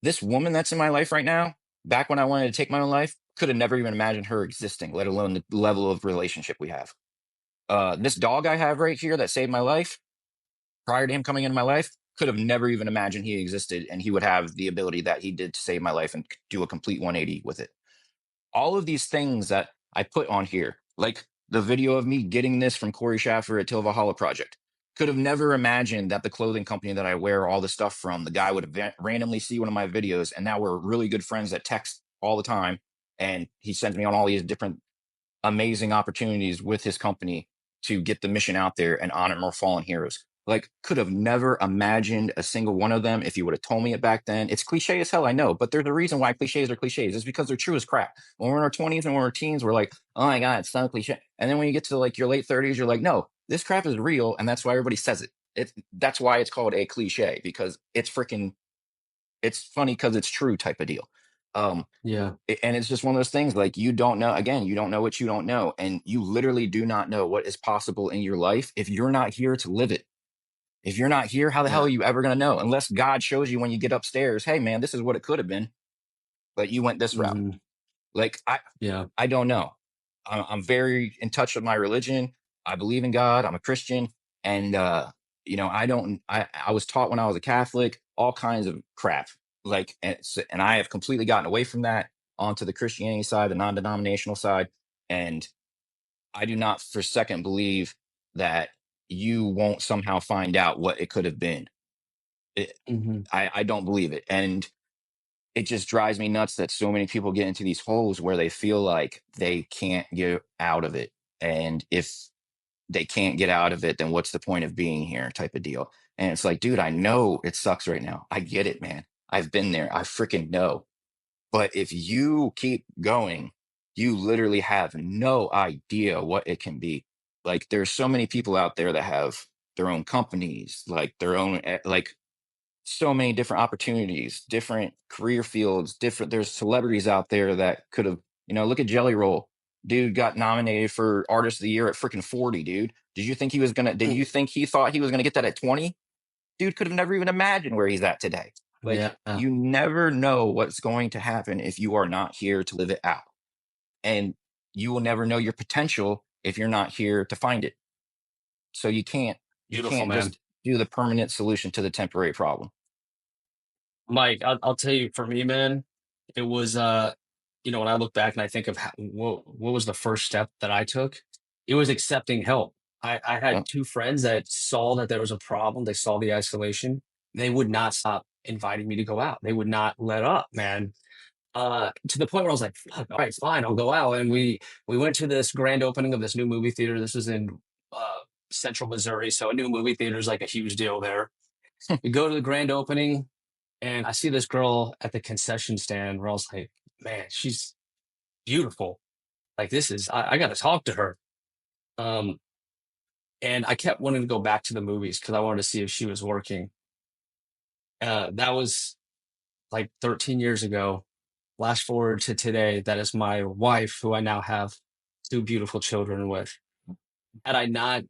this woman that's in my life right now, back when I wanted to take my own life, could have never even imagined her existing, let alone the level of relationship we have. This dog I have right here that saved my life, prior to him coming into my life, could have never even imagined he existed and he would have the ability that he did to save my life and do a complete 180 with it. All of these things that I put on here, like the video of me getting this from Corey Schaffer at Till Valhalla Project, could have never imagined that the clothing company that I wear all the stuff from, the guy would randomly see one of my videos, and now we're really good friends that text all the time, and he sends me on all these different amazing opportunities with his company to get the mission out there and honor more fallen heroes. Like, could have never imagined a single one of them if you would have told me it back then. It's cliche as hell, I know, but there's a reason why cliches are cliches. It's because they're true as crap. When we're in our 20s and when we're teens, we're like, oh my God, it's so cliche. And then when you get to like your late 30s, you're like, no, this crap is real. And that's why everybody says it. That's why it's called a cliche, because it's funny because it's true type of deal. Um, Yeah. and it's just one of those things, like, you don't know, again, you don't know what you don't know, and you literally do not know what is possible in your life if you're not here to live it. If you're not here, how the hell Yeah. are you ever going to know, unless God shows you when you get upstairs, hey man, this is what it could have been, but you went this route. Hmm. Like, Yeah. I don't know. I'm very in touch with my religion. I believe in God. I'm a Christian. And, I was taught when I was a Catholic, all kinds of crap. Like, and I have completely gotten away from that onto the Christianity side, the non-denominational side. And I do not for a second believe that you won't somehow find out what it could have been. It, Hmm. I don't believe it. And it just drives me nuts that so many people get into these holes where they feel like they can't get out of it. And if they can't get out of it, then what's the point of being here, type of deal. And it's like, dude, I know it sucks right now. I get it, man. I've been there. I freaking know. But if you keep going, you literally have no idea what it can be. Like, there's so many people out there that have their own companies, like their own, like, so many different opportunities, different career fields, there's celebrities out there that could have, look at Jelly Roll. Dude got nominated for Artist of the Year at freaking 40, dude. Did you think he thought he was gonna get that at 20? Dude could have never even imagined where he's at today. Like, Yeah. you never know what's going to happen if you are not here to live it out. And you will never know your potential if you're not here to find it. So you Beautiful, can't man. just do the permanent solution to the temporary problem. Mike, I'll tell you, for me, man, it was, when I look back and I think of what was the first step that I took, it was accepting help. I had Yep. two friends that saw that there was a problem. They saw the isolation. They would not stop inviting me to go out. They would not let up, man. To the point where I was like, "Fuck, all right, fine, I'll go out." And we went to this grand opening of this new movie theater. This was in Central Missouri, so a new movie theater is like a huge deal there. We go to the grand opening, and I see this girl at the concession stand where I was like, man, she's beautiful. Like, I got to talk to her. Um, and I kept wanting to go back to the movies because I wanted to see if she was working. That was like 13 years ago. Flash forward to today. That is my wife, who I now have two beautiful children with. Had I not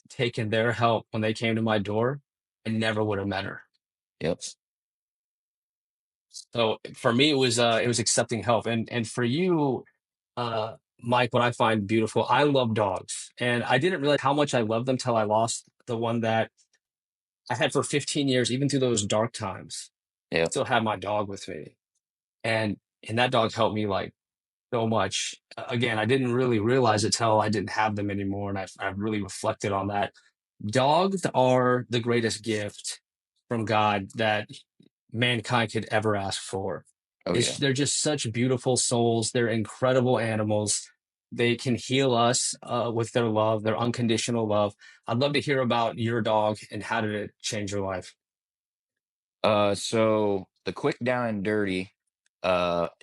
taken their help when they came to my door, I never would have met her. Yep. So for me, it was accepting help, and for you, Mike, what I find beautiful, I love dogs, and I didn't realize how much I love them till I lost the one that I had for 15 years, even through those dark times. I Yep. still had my dog with me, and that dog helped me like so much. Again, I didn't really realize it till I didn't have them anymore, and I've really reflected on that. Dogs are the greatest gift from God that mankind could ever ask for. Oh yeah. They're just such beautiful souls. They're incredible animals. They can heal us with their love, their unconditional love. I'd love to hear about your dog and how did it change your life? So the quick down and dirty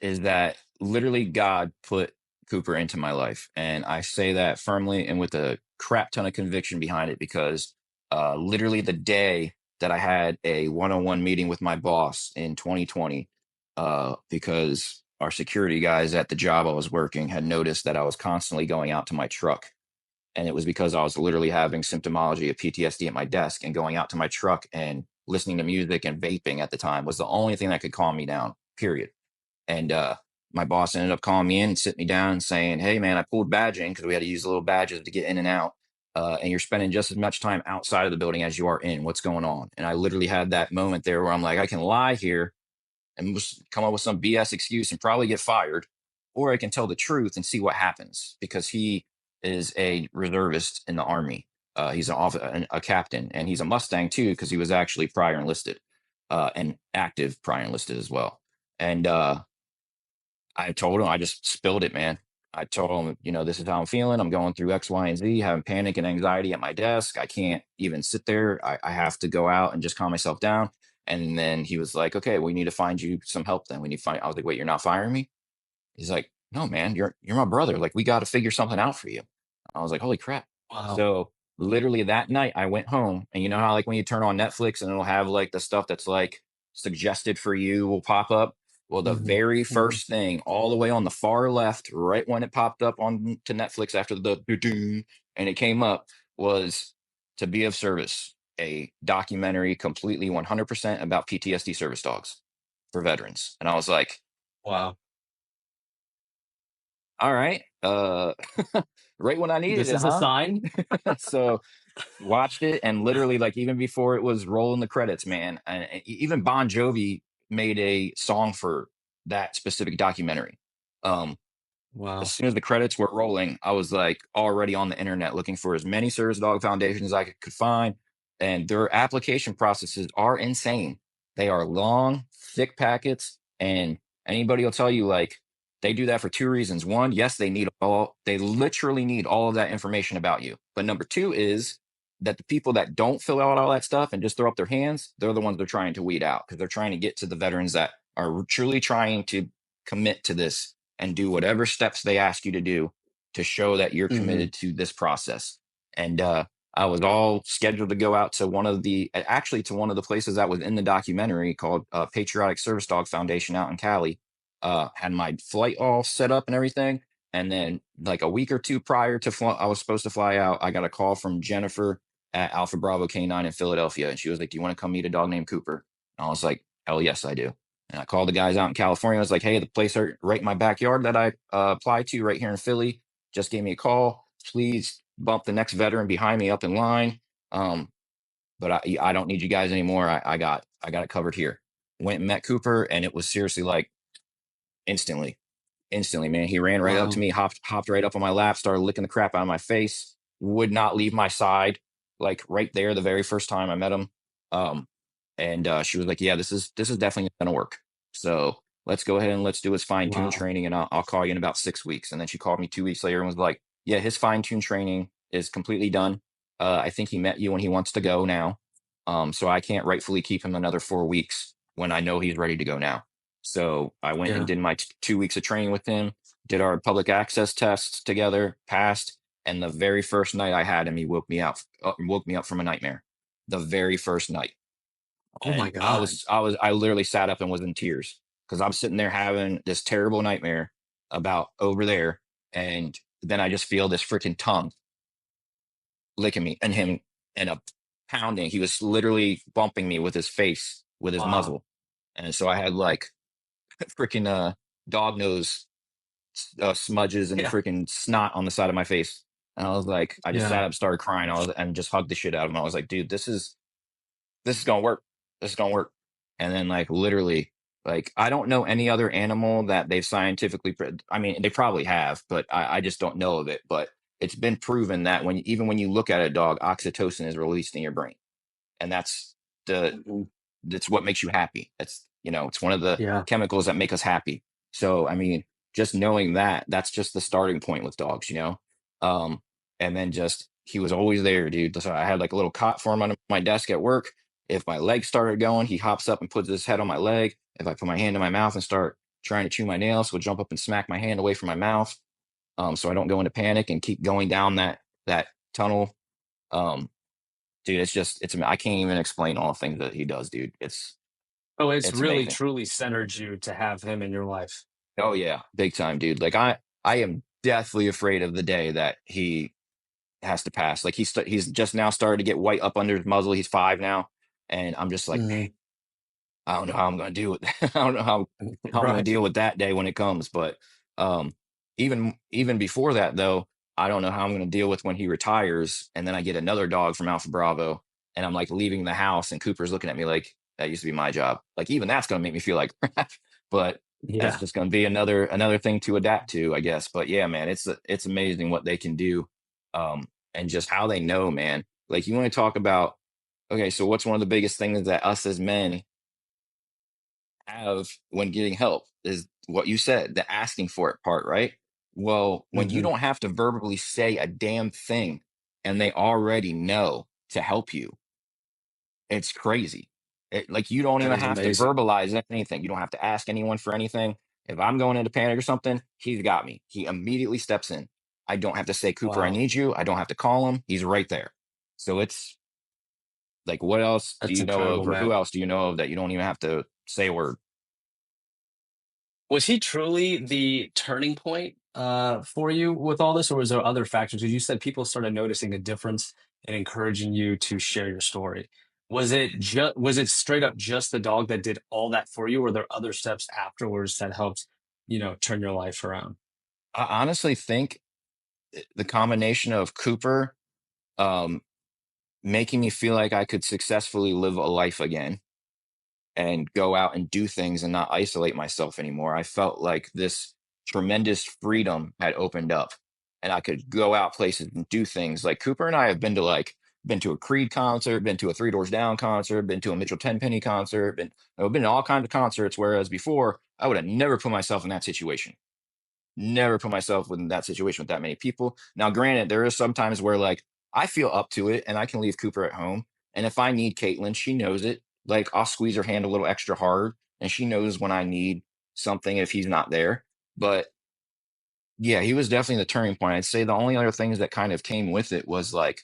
is that literally God put Cooper into my life. And I say that firmly and with a crap ton of conviction behind it because literally the day that I had a one-on-one meeting with my boss in 2020, because our security guys at the job I was working had noticed that I was constantly going out to my truck. And it was because I was literally having symptomology of PTSD at my desk and going out to my truck and listening to music and vaping at the time was the only thing that could calm me down, period. And my boss ended up calling me in and sit me down and saying, "Hey, man, I pulled badging because we had to use little badges to get in and out. And you're spending just as much time outside of the building as you are in. What's going on?" And I literally had that moment there where I'm like, I can lie here and just come up with some BS excuse and probably get fired, or I can tell the truth and see what happens because he is a reservist in the army. He's a captain, and he's a Mustang too because he was actually prior enlisted and active prior enlisted as well. And I told him, I just spilled it, man. I told him, this is how I'm feeling. I'm going through X, Y, and Z, having panic and anxiety at my desk. I can't even sit there. I have to go out and just calm myself down. And then he was like, "Okay, we need to find you some help then. We need to find," I was like, "Wait, you're not firing me?" He's like, "No, man, you're my brother. Like, we got to figure something out for you." I was like, "Holy crap." Wow. So literally that night I went home, and you know how like when you turn on Netflix and it'll have like the stuff that's like suggested for you will pop up. Well, the Hmm. very Hmm. first thing all the way on the far left, right when it popped up on to Netflix after the doo-doo, and it came up was To Be of Service, a documentary completely 100% about PTSD service dogs for veterans. And I was like, Wow. all right, right when I needed This it, is a huh? sign. So watched it, and literally like even before it was rolling the credits, man, and even Bon Jovi made a song for that specific documentary. um as Wow. soon as the credits were rolling, I was like already on the internet looking for as many service dog foundations I could find, and their application processes are insane. They are long, thick packets, and anybody will tell you like they do that for two reasons. One, yes, they literally need all of that information about you. But number two is that the people that don't fill out all that stuff and just throw up their hands, they're the ones they're trying to weed out because they're trying to get to the veterans that are truly trying to commit to this and do whatever steps they ask you to do to show that you're Hmm. committed to this process. And I was all scheduled to go out to one of the places that was in the documentary called Patriotic Service Dog Foundation out in Cali. Had my flight all set up and everything. And then, like a week or two prior to I was supposed to fly out, I got a call from Jennifer at Alpha Bravo K9 in Philadelphia, and she was like, "Do you want to come meet a dog named Cooper?" And I was like, "Hell yes, I do." And I called the guys out in California. I was like, "Hey, the place right in my backyard that I applied to right here in Philly just gave me a call. Please bump the next veteran behind me up in line. Um, but I don't need you guys anymore. I got it covered here." Went and met Cooper, and it was seriously like instantly, instantly, man. He ran right up to Wow. me, hopped right up on my lap, started licking the crap out of my face. Would not leave my side. Like right there, the very first time I met him. Um, and she was like, "Yeah, this is definitely gonna work. So let's go ahead and let's do his fine tune Wow. training, and I'll call you in about 6 weeks." And then she called me 2 weeks later and was like, "Yeah, his fine tune training is completely done. I think he met you and he wants to go now. So I can't rightfully keep him another 4 weeks when I know he's ready to go now." So I went and Yeah. did my 2 weeks of training with him, did our public access tests together, passed. And the very first night I had him, he woke me up from a nightmare. The very first night. Oh my And God. I literally sat up and was in tears because I'm sitting there having this terrible nightmare about over there. And then I just feel this freaking tongue licking me and him and a pounding. He was literally bumping me with his face, with his Wow. muzzle. And so I had like freaking dog nose smudges and Yeah. freaking snot on the side of my face. And I was like, I just Yeah. sat up, started crying, and just hugged the shit out of him. I was like, "Dude, this is gonna work. This is gonna work." And then like literally, like I don't know any other animal that they've scientifically. I mean, they probably have, but I just don't know of it. But it's been proven that even when you look at a dog, oxytocin is released in your brain, and the Mhm. that's what makes you happy. You know, it's one of the Yeah. chemicals that make us happy. So, I mean, just knowing that, that's just the starting point with dogs, you know? Um, and then just, he was always there, dude. So I had like a little cot for him on my desk at work. If my leg started going, he hops up and puts his head on my leg. If I put my hand in my mouth and start trying to chew my nails, he'll jump up and smack my hand away from my mouth. So I don't go into panic and keep going down that tunnel. Um, dude, I can't even explain all the things that he does, dude. Oh, it's It's really amazing. truly centered you to have him in your life. Oh yeah, big time, dude. Like I am deathly afraid of the day that he has to pass. Like he's just now started to get white up under his muzzle. He's 5 now, and I'm just like, man, Mhm. I don't know how I'm gonna do it. I don't know how I'm gonna Right. deal with that day when it comes. But um, even before that though, I don't know how I'm gonna deal with when he retires, and then I get another dog from Alpha Bravo, and I'm like leaving the house, and Cooper's looking at me like that used to be my job. Like even that's gonna make me feel like crap. But that's Yeah. just gonna be another thing to adapt to, I guess. But yeah, man, it's amazing what they can do, and just how they know, man. Like you want to talk about, okay, so what's one of the biggest things that us as men have when getting help is what you said, the asking for it part, right? Well, when you Mhm. don't have to verbally say a damn thing and they already know to help you, it's crazy. Like you don't That even is have to amazing. verbalize anything. You don't have to ask anyone for anything. If I'm going into panic or something, he's got me. He immediately steps in. I don't have to say, Cooper, I Wow. need you. I don't have to call him. He's right there. So it's like, what else do That's you know incredible, of, or who man. else do you know of that you don't even have to say a word? Was he truly the turning point for you with all this, or was there other factors? Because you said people started noticing a difference and encouraging you to share your story. Was it straight up just the dog that did all that for you, or were there other steps afterwards that helped, turn your life around? I honestly think the combination of Cooper um, making me feel like I could successfully live a life again and go out and do things and not isolate myself anymore. I felt like this tremendous freedom had opened up and I could go out places and do things. Like Cooper and I have been to a Creed concert, been to a Three Doors Down concert, been to a Mitchell Tenpenny concert, I've been to all kinds of concerts. Whereas before, I would have never put myself in that situation. Never put myself in that situation with that many people. Now, granted, there is sometimes where like I feel up to it and I can leave Cooper at home. And if I need Caitlin, she knows it. Like I'll squeeze her hand a little extra hard and she knows when I need something if he's not there. But yeah, he was definitely the turning point. I'd say the only other things that kind of came with it was like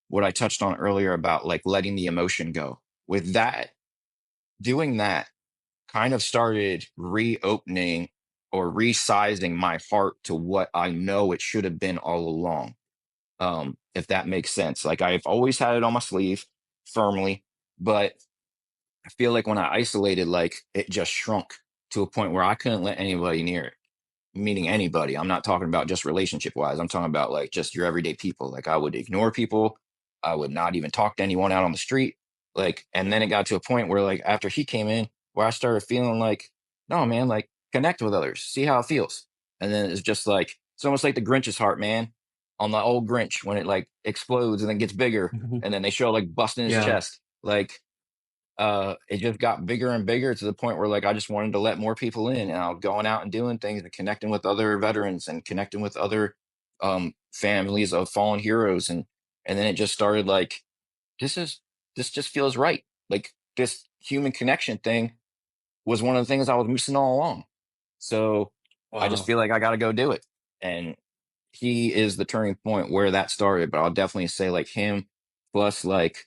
what I touched on earlier about like letting the emotion go. With that, doing that kind of started reopening or resizing my heart to what I know it should have been all along. If that makes sense. Like I've always had it on my sleeve firmly, but I feel like when I isolated, like it just shrunk to a point where I couldn't let anybody near it. Meaning anybody. I'm not talking about just relationship wise. I'm talking about like just your everyday people. Like I would ignore people. I would not even talk to anyone out on the street. Like, and then it got to a point where like after he came in, where I started feeling like, no, man, like connect with others, see how it feels. And then it's just like, it's almost like the Grinch's heart, man, on the old Grinch when it like explodes and then gets bigger. Mhm. And then they show like busting his Yeah. chest. Like, it just got bigger and bigger to the point where like I just wanted to let more people in and I was going out and doing things and connecting with other veterans and connecting with other families of fallen heroes and then it just started like this is this just feels right. Like this human connection thing was one of the things I was missing all along. So I just Wow. feel like I got to go do it. And he is the turning point where that started, but I'll definitely say like him plus like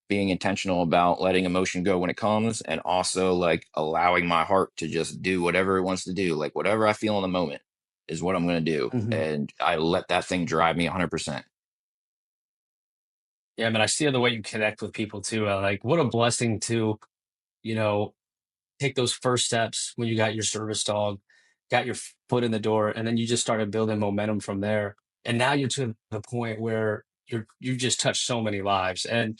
being intentional about letting emotion go when it comes and also like allowing my heart to just do whatever it wants to do. Like whatever I feel in the moment is what I'm going to do. Mhm. And I let that thing drive me 100%. Yeah, man, I see the way you connect with people too. Like, what a blessing to, you know, take those first steps when you got your service dog, got your foot in the door, and then you just started building momentum from there. And now you're to the point where you've just touched so many lives. And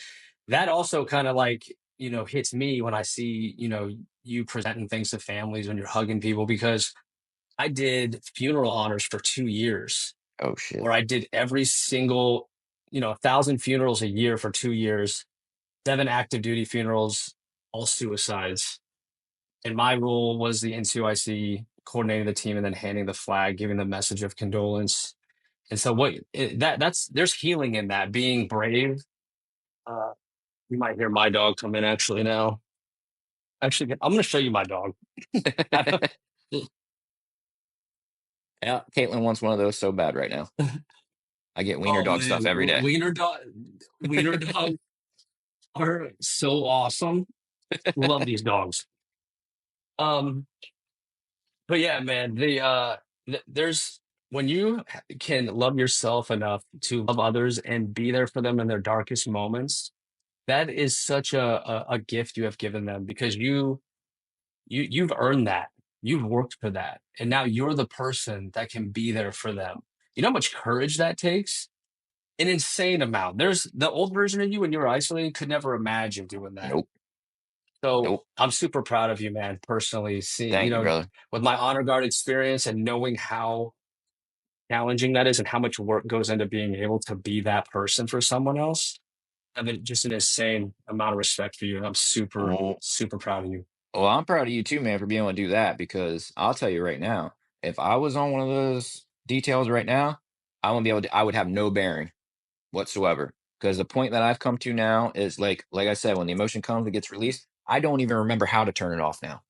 that also kind of like, hits me when I see, you presenting things to families when you're hugging people because I did funeral honors for 2 years Oh shit. where I did every single, 1,000 funerals a year for 2 years, 7 active duty funerals, all suicides And my role was the NCOIC, coordinating the team and then handing the flag, giving the message of condolence. And so that's there's healing in that, being brave. Uh, you might hear my dog come in actually now. Actually, I'm going to show you my dog. Yeah, Caitlin wants one of those so bad right now. I get wiener Oh dog man, stuff every day. Wiener dogs are so awesome. Love these dogs. Um, but yeah, man, there's when you can love yourself enough to love others and be there for them in their darkest moments, that is such a gift you have given them because you've earned that. You've worked for that. And now you're the person that can be there for them. You know how much courage that takes? An insane amount. There's the old version of you when you were isolated could never imagine doing that. Nope. So Nope. I'm super proud of you, man, personally. See, Thank you, brother. with my honor guard experience and knowing how challenging that is and how much work goes into being able to be that person for someone else. I mean, just an insane amount of respect for you. And I'm super, Well, super proud of you. well, I'm proud of you too, man, for being able to do that because I'll tell you right now, if I was on one of those details right now, I would have no bearing whatsoever. Because the point that I've come to now is like I said, when the emotion comes, it gets released. I don't even remember how to turn it off now.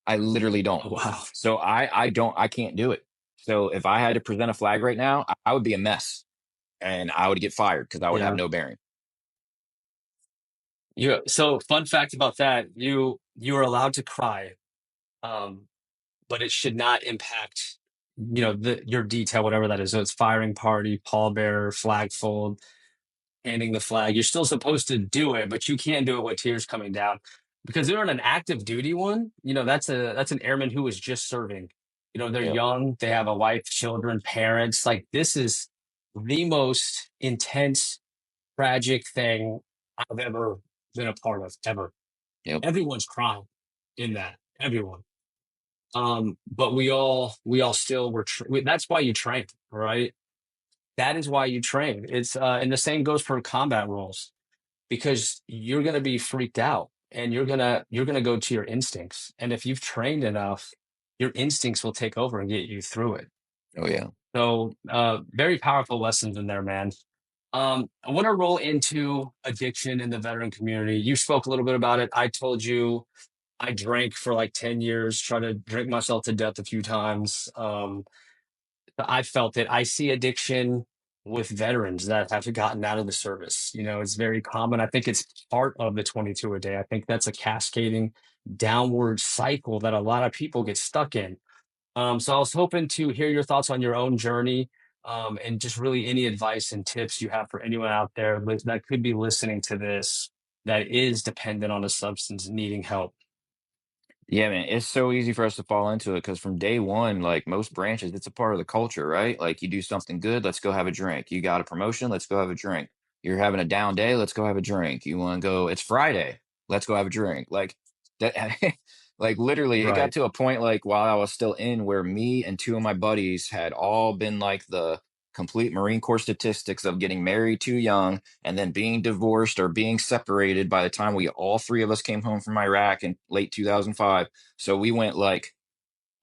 I literally don't. Oh, wow. So I can't do it. So if I had to present a flag right now, I would be a mess and I would get fired because I would have Yeah. no bearing. So fun fact about that, you are allowed to cry, um, but it should not impact, your detail, whatever that is. So it's firing party, pallbearer, flag fold, handing the flag. You're still supposed to do it, but you can't do it with tears coming down because they're on an active duty one. That's an airman who is just serving. They're Yep. young, they have a wife, children, parents. Like this is the most intense, tragic thing I've ever been a part of, ever. Yep. Everyone's crying in that. Everyone. But we all still that's why you train, right? That is why you train. It's and the same goes for combat roles because you're going to be freaked out and you're going to go to your instincts. And if you've trained enough, your instincts will take over and get you through it. Oh yeah. So, very powerful lessons in there, man. I want to roll into addiction in the veteran community. You spoke a little bit about it. I told you I drank for like 10 years, tried to drink myself to death a few times. I felt it. I see addiction with veterans that have gotten out of the service. It's very common. I think it's part of the 22 a day. I think that's a cascading downward cycle that a lot of people get stuck in. So I was hoping to hear your thoughts on your own journey, and just really any advice and tips you have for anyone out there that could be listening to this that is dependent on a substance needing help. Yeah, man, it's so easy for us to fall into it because from day one, like most branches, it's a part of the culture, right? Like you do something good, let's go have a drink. You got a promotion, let's go have a drink. You're having a down day, let's go have a drink. You want to go, it's Friday, let's go have a drink. Like that, like literally, it got Right. to a point like while I was still in where me and two of my buddies had all been like the complete Marine Corps statistics of getting married too young and then being divorced or being separated by the time we all three of us came home from Iraq in late 2005. So we went like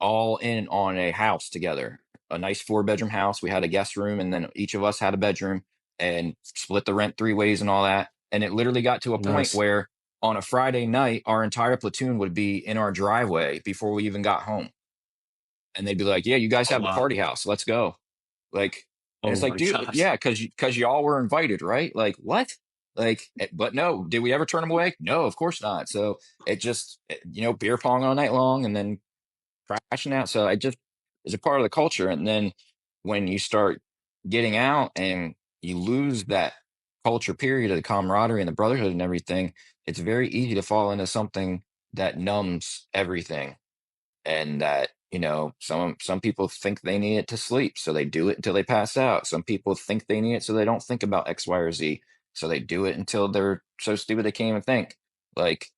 all in on a house together, a nice 4-bedroom house. We had a guest room and then each of us had a bedroom and split the rent 3 ways and all that. And it literally got to a point Nice. where on a Friday night, our entire platoon would be in our driveway before we even got home. And they'd be like, yeah, you guys Oh, have the wow. party house. Let's go. Like, and Oh it's like, my dude, gosh. yeah, because y'all were invited, right? Like, what? Like, but no, did we ever turn them away? No, of course not. So it just, beer pong all night long and then crashing out. So I just is a part of the culture. And then when you start getting out and you lose that culture period of the camaraderie and the brotherhood and everything, it's very easy to fall into something that numbs everything and that some people think they need it to sleep, so they do it until they pass out. Some people think they need it so they don't think about X, Y, or Z, so they do it until they're so stupid they can't even think. Like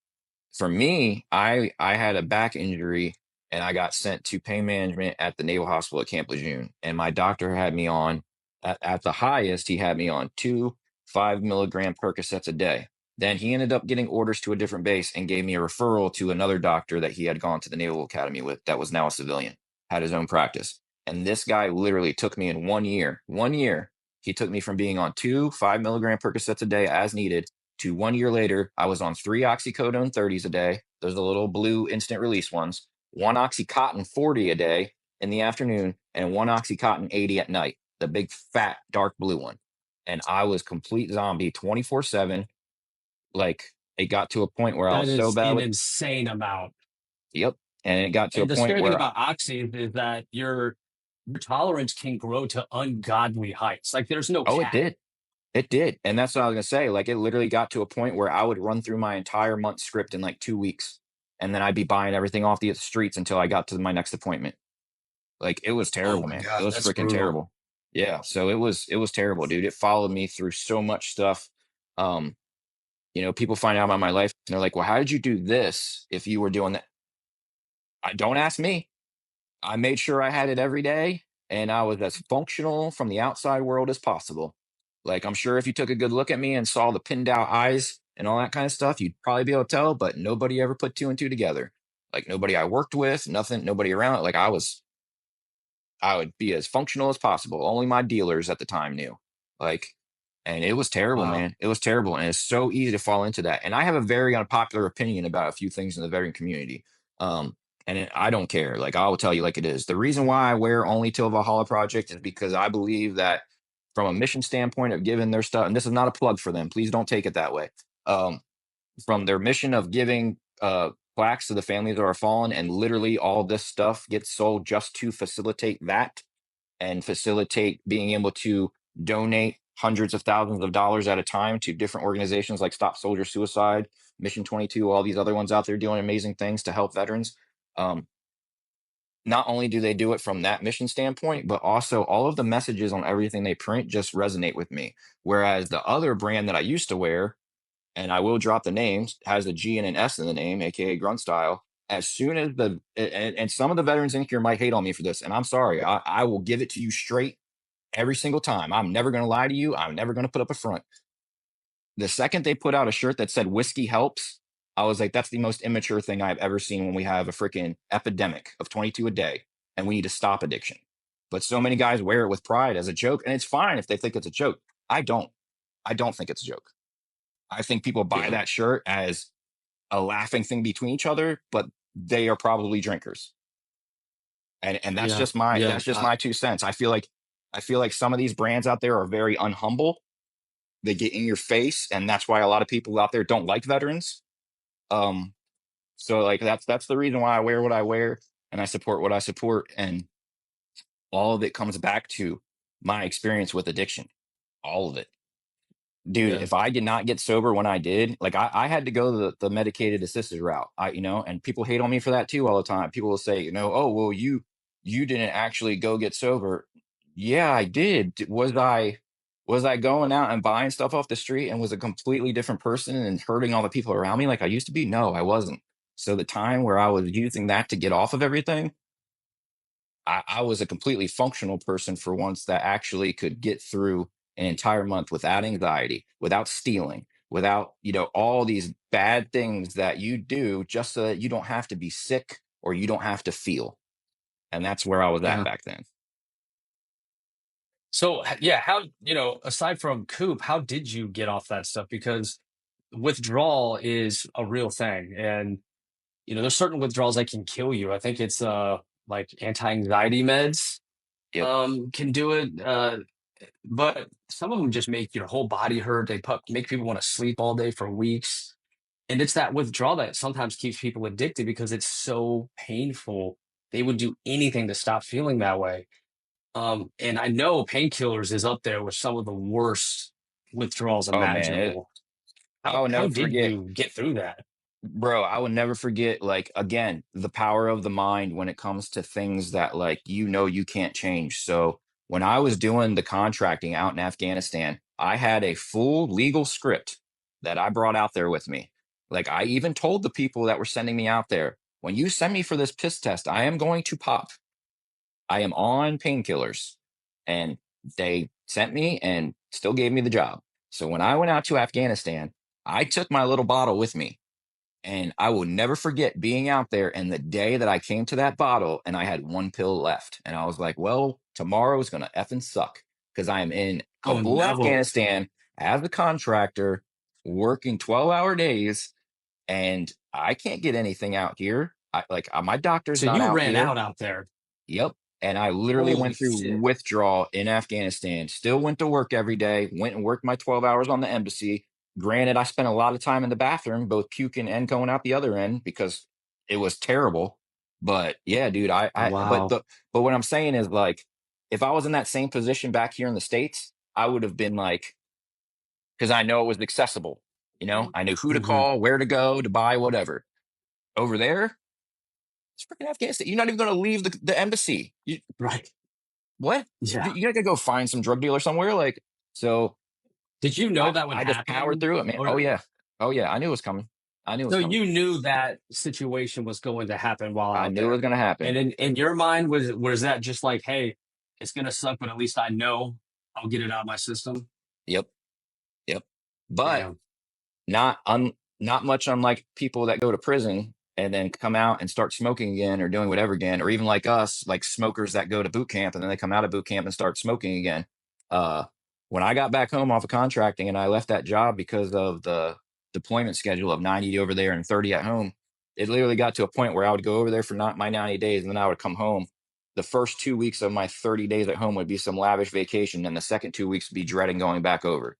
for me, I had a back injury and I got sent to pain management at the Naval Hospital at Camp Lejeune, and my doctor had me on at the highest. He had me on 2 5 milligram Percocets a day. Then he ended up getting orders to a different base and gave me a referral to another doctor that he had gone to the Naval Academy with that was now a civilian, had his own practice. And this guy literally took me in 1 year, he took me from being on 2 5 milligram Percocets a day as needed to 1 year later, I was on 3 oxycodone 30s a day. Those are the little blue instant release ones, 1 oxycontin 40 a day in the afternoon, and 1 oxycontin 80 at night, the big fat dark blue one. And I was complete zombie 24/7. Like it got to a point where I That was so is bad an with, insane amount. yep. And it got to a And the point scary thing where, about oxy is that your tolerance can grow to ungodly heights. Like there's no oh, it cap. did. It did. And that's what I was going to say. Like, it literally got to a point where I would run through my entire month script in like 2 weeks. And then I'd be buying everything off the streets until I got to my next appointment. Like, it was Oh terrible, my man. It God, was that's freaking brutal. terrible. Yeah. So it was terrible, dude. It followed me through so much stuff. Um, people find out about my life and they're like, well, how did you do this if you were doing that? I don't ask me. I made sure I had it every day and I was as functional from the outside world as possible. Like, I'm sure if you took a good look at me and saw the pinned out eyes and all that kind of stuff, you'd probably be able to tell, but nobody ever put two and two together. Like, nobody I worked with, nothing, nobody around. Like, I would be as functional as possible. Only my dealers at the time knew. Like, and it was terrible, Wow. man. It was terrible. And it's so easy to fall into that. And I have a very unpopular opinion about a few things in the veteran community. I don't care. Like, I will tell you like it is. The reason why I wear only Till Valhalla Project is because I believe that from a mission standpoint of giving their stuff, and this is not a plug for them, please don't take it that way. From their mission of giving plaques to the families that are fallen, and literally all this stuff gets sold just to facilitate that and facilitate being able to donate hundreds of thousands of dollars at a time to different organizations like Stop Soldier Suicide, Mission 22, all these other ones out there doing amazing things to help veterans. Um, not only do they do it from that mission standpoint, but also all of the messages on everything they print just resonate with me. Whereas the other brand that I used to wear, and I will drop the names, has a G and an S in the name, aka Grunt Style. As soon as and some of the veterans in here might hate on me for this, and I'm sorry, I will give it to you straight every single time. I'm never going to lie to you. I'm never going to put up a front. The second they put out a shirt that said whiskey helps, I was like, that's the most immature thing I've ever seen when we have a freaking epidemic of 22 a day and we need to stop addiction. But so many guys wear it with pride as a joke, and it's fine if they think it's a joke. I don't. I don't think it's a joke. I think people buy that shirt as a laughing thing between each other, but they are probably drinkers. And that's Yeah. just my Yeah. that's just my 2 cents. I feel like some of these brands out there are very unhumble. They get in your face, and that's why a lot of people out there don't like veterans. Um, so like that's the reason why I wear what I wear and I support what I support. And all of it comes back to my experience with addiction. All of it. Dude, Yeah. if I did not get sober when I did, like I had to go the medicated assisted route. And people hate on me for that too all the time. People will say, oh, well, you didn't actually go get sober. Yeah, I did. Was I going out and buying stuff off the street and was a completely different person and hurting all the people around me like I used to be? No, I wasn't. So the time where I was using that to get off of everything, I was a completely functional person for once that actually could get through an entire month without anxiety, without stealing, without, all these bad things that you do just so that you don't have to be sick or you don't have to feel. And that's where I was at Yeah. back then. So yeah, how aside from Coop, how did you get off that stuff? Because withdrawal is a real thing, and there's certain withdrawals that can kill you. I think it's like anti-anxiety meds Yep. can do it, but some of them just make your whole body hurt. They make people want to sleep all day for weeks, and it's that withdrawal that sometimes keeps people addicted because it's so painful. They would do anything to stop feeling that way. And I know painkillers is up there with some of the worst withdrawals Oh man, imaginable. I How will how never did forget. you get through that? Bro, I will never forget, like, again, the power of the mind when it comes to things that, like, you can't change. So when I was doing the contracting out in Afghanistan, I had a full legal script that I brought out there with me. Like, I even told the people that were sending me out there, when you send me for this piss test, I am going to pop. I am on painkillers. And they sent me and still gave me the job. So when I went out to Afghanistan, I took my little bottle with me. And I will never forget being out there and the day that I came to that bottle and I had one pill left. And I was like, well, tomorrow is going to effing suck because I am in Oh Kabul, no. Afghanistan as a contractor working 12-hour days and I can't get anything out here. My doctor's So not you out ran here. out there. Yep. And I literally Holy went through shit. withdrawal in Afghanistan, still went to work every day, went and worked my 12 hours on the embassy. Granted, I spent a lot of time in the bathroom, both puking and going out the other end because it was terrible. But yeah, dude, Wow. but what I'm saying is like, if I was in that same position back here in the States, I would have been like, because I know it was accessible. I knew who to Hmm. call, where to go, to buy, whatever. Over there, it's freaking Afghanistan. You're not even going to leave the embassy. Right. What? Yeah. You gotta go find some drug dealer somewhere. Like, so Did you know that would I just powered happen? through it, man. Oh Or yeah. Oh yeah. I knew it was coming. I knew it was so coming. you knew that situation was going to happen while I out knew it was there. gonna happen. And in your mind, was that just like, hey, it's gonna suck, but at least I know I'll get it out of my system? Yep. Yep. But Damn. not not much unlike people that go to prison and then come out and start smoking again or doing whatever again, or even like us, like smokers that go to boot camp and then they come out of boot camp and start smoking again. Uh, when I got back home off of contracting and I left that job because of the deployment schedule of 90 over there and 30 at home, it literally got to a point where I would go over there for not my 90 days and then I would come home. The first 2 weeks of my 30 days at home would be some lavish vacation, and the second 2 weeks would be dreading going back over,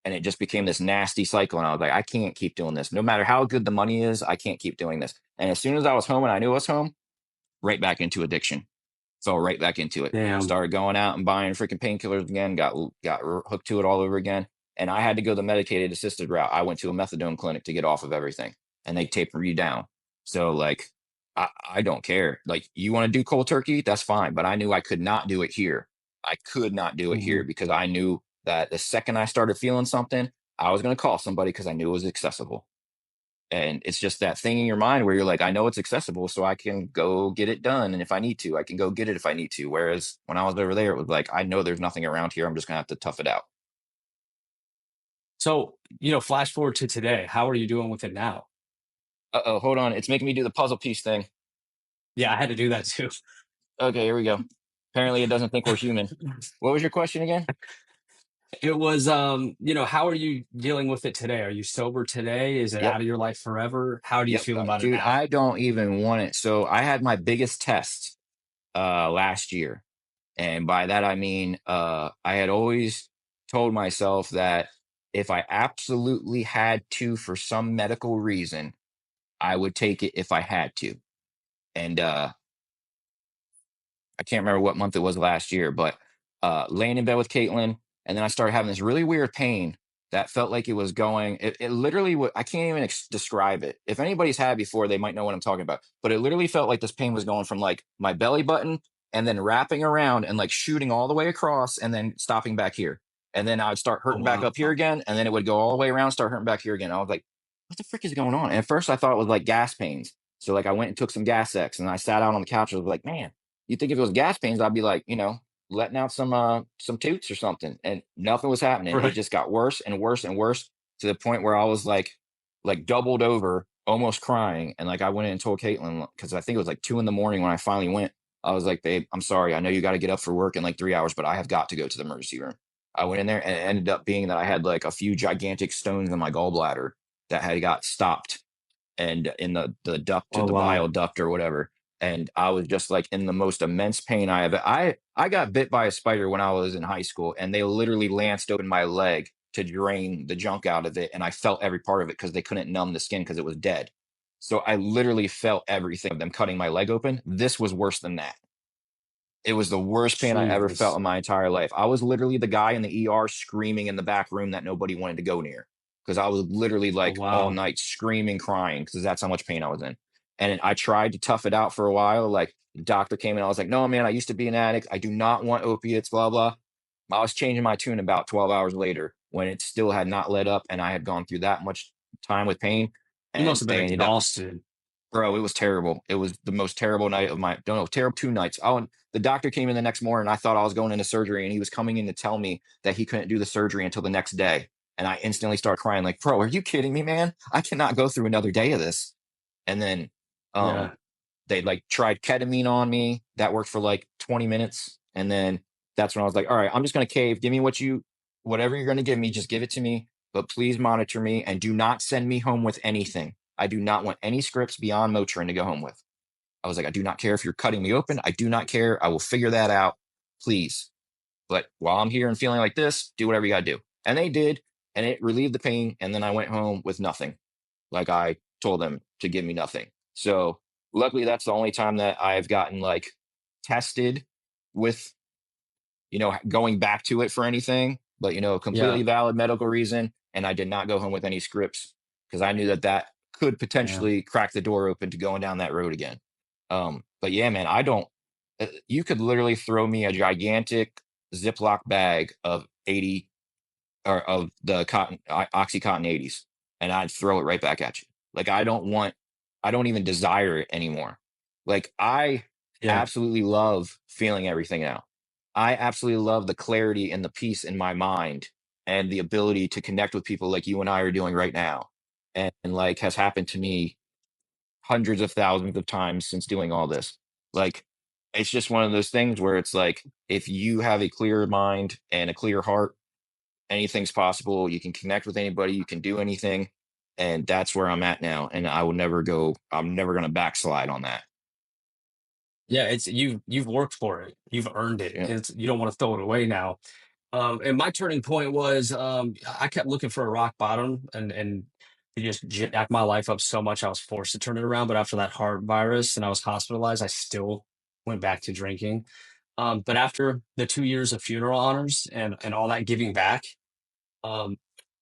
and it just became this nasty cycle. And I was like, I can't keep doing this. No matter how good the money is, I can't keep doing this. And as soon as I was home and I knew I was home, right back into addiction. Fell right back into it. Damn. Started going out and buying freaking painkillers again. Got hooked to it all over again. And I had to go the medicated assisted route. I went to a methadone clinic to get off of everything, and they taper you down. So like, I don't care. Like, you want to do cold turkey, that's fine. But I knew I could not do it here. I could not do it here Hmm. because I knew that the second I started feeling something, I was going to call somebody because I knew it was accessible. And it's just that thing in your mind where you're like, I know it's accessible, so I can go get it done. And if I need to, I can go get it if I need to. Whereas when I was over there, it was like, I know there's nothing around here. I'm just going to have to tough it out. So, flash forward to today. How are you doing with it now? Uh-oh, hold on. It's making me do the puzzle piece thing. Yeah, I had to do that too. Okay, here we go. Apparently it doesn't think we're human. What was your question again? It was, how are you dealing with it today? Are you sober today? Is it Yep. out of your life forever? How do you Yep. feel about it Dude, now? I don't even want it. So I had my biggest test last year. And by that I mean I had always told myself that if I absolutely had to for some medical reason, I would take it if I had to. And I can't remember what month it was last year, but laying in bed with Caitlin, and then I started having this really weird pain that felt like it was going. It literally, I can't even describe it. If anybody's had it before, they might know what I'm talking about. But it literally felt like this pain was going from like my belly button and then wrapping around and like shooting all the way across and then stopping back here. And then I would start Oh, hurting back wow. up here again, and then it would go all the way around, start hurting back here again. I was like, what the frick is going on? And at first I thought it was like gas pains. So like I went and took some Gas X and I sat out on the couch. I was like, man, you think if it was gas pains, I'd be like, letting out some toots or something. And nothing was happening. It Right. just got worse and worse and worse to the point where I was like doubled over, almost crying. And like I went in and told Caitlin, because I think it was like 2 a.m. when I finally went. I was like, babe, I'm sorry. I know you got to get up for work in like 3 hours, but I have got to go to the emergency room. I went in there, and it ended up being that I had like a few gigantic stones in my gallbladder that had got stopped and in the duct, Oh, the wow. bile duct or whatever. And I was just like in the most immense pain I have. I got bit by a spider when I was in high school, and they literally lanced open my leg to drain the junk out of it. And I felt every part of it because they couldn't numb the skin because it was dead. So I literally felt everything of them cutting my leg open. This was worse than that. It was the worst pain I ever felt Jesus. in my entire life. I was literally the guy in the ER screaming in the back room that nobody wanted to go near because I was literally Oh, like all wow. night screaming, crying because that's how much pain I was in. And I tried to tough it out for a while. Like the doctor came in, I was like, no, man, I used to be an addict. I do not want opiates, blah, blah. I was changing my tune about 12 hours later when it still had not let up and I had gone through that much time with pain. You must And have been they ended up, exhausted. bro, it was terrible. It was the most terrible night of my, don't know, terrible 2 nights. The doctor came in the next morning. I thought I was going into surgery, and he was coming in to tell me that he couldn't do the surgery until the next day. And I instantly start crying like, bro, are you kidding me, man? I cannot go through another day of this. And then Yeah. they like tried ketamine on me. That worked for like 20 minutes. And then that's when I was like, all right, I'm just going to cave. Give me whatever you're going to give me, just give it to me. But please monitor me and do not send me home with anything. I do not want any scripts beyond Motrin to go home with. I was like, I do not care if you're cutting me open. I do not care. I will figure that out. Please. But while I'm here and feeling like this, do whatever you got to do. And they did. And it relieved the pain. And then I went home with nothing. Like I told them to give me nothing. So luckily, that's the only time that I've gotten like tested with, going back to it for anything, but, a Yeah. completely valid medical reason. And I did not go home with any scripts because I knew that could Yeah. potentially crack the door open to going down that road again. But yeah, man, you could literally throw me a gigantic Ziploc bag of 80 or of the Oxycontin 80s, and I'd throw it right back at you. Like, I don't even desire it anymore. Like, I Yeah. absolutely love feeling everything out. I absolutely love the clarity and the peace in my mind and the ability to connect with people like you and I are doing right now. And like has happened to me hundreds of thousands of times since doing all this. Like, it's just one of those things where it's like, if you have a clear mind and a clear heart, anything's possible. You can connect with anybody, you can do anything. And that's where I'm at now. And I'm never going to backslide on that. Yeah. It's you've worked for it. You've earned it. Yeah. You don't want to throw it away now. And my turning point was I kept looking for a rock bottom and it just jacked my life up so much I was forced to turn it around. But after that heart virus and I was hospitalized, I still went back to drinking. But after the 2 years of funeral honors and all that giving back, um,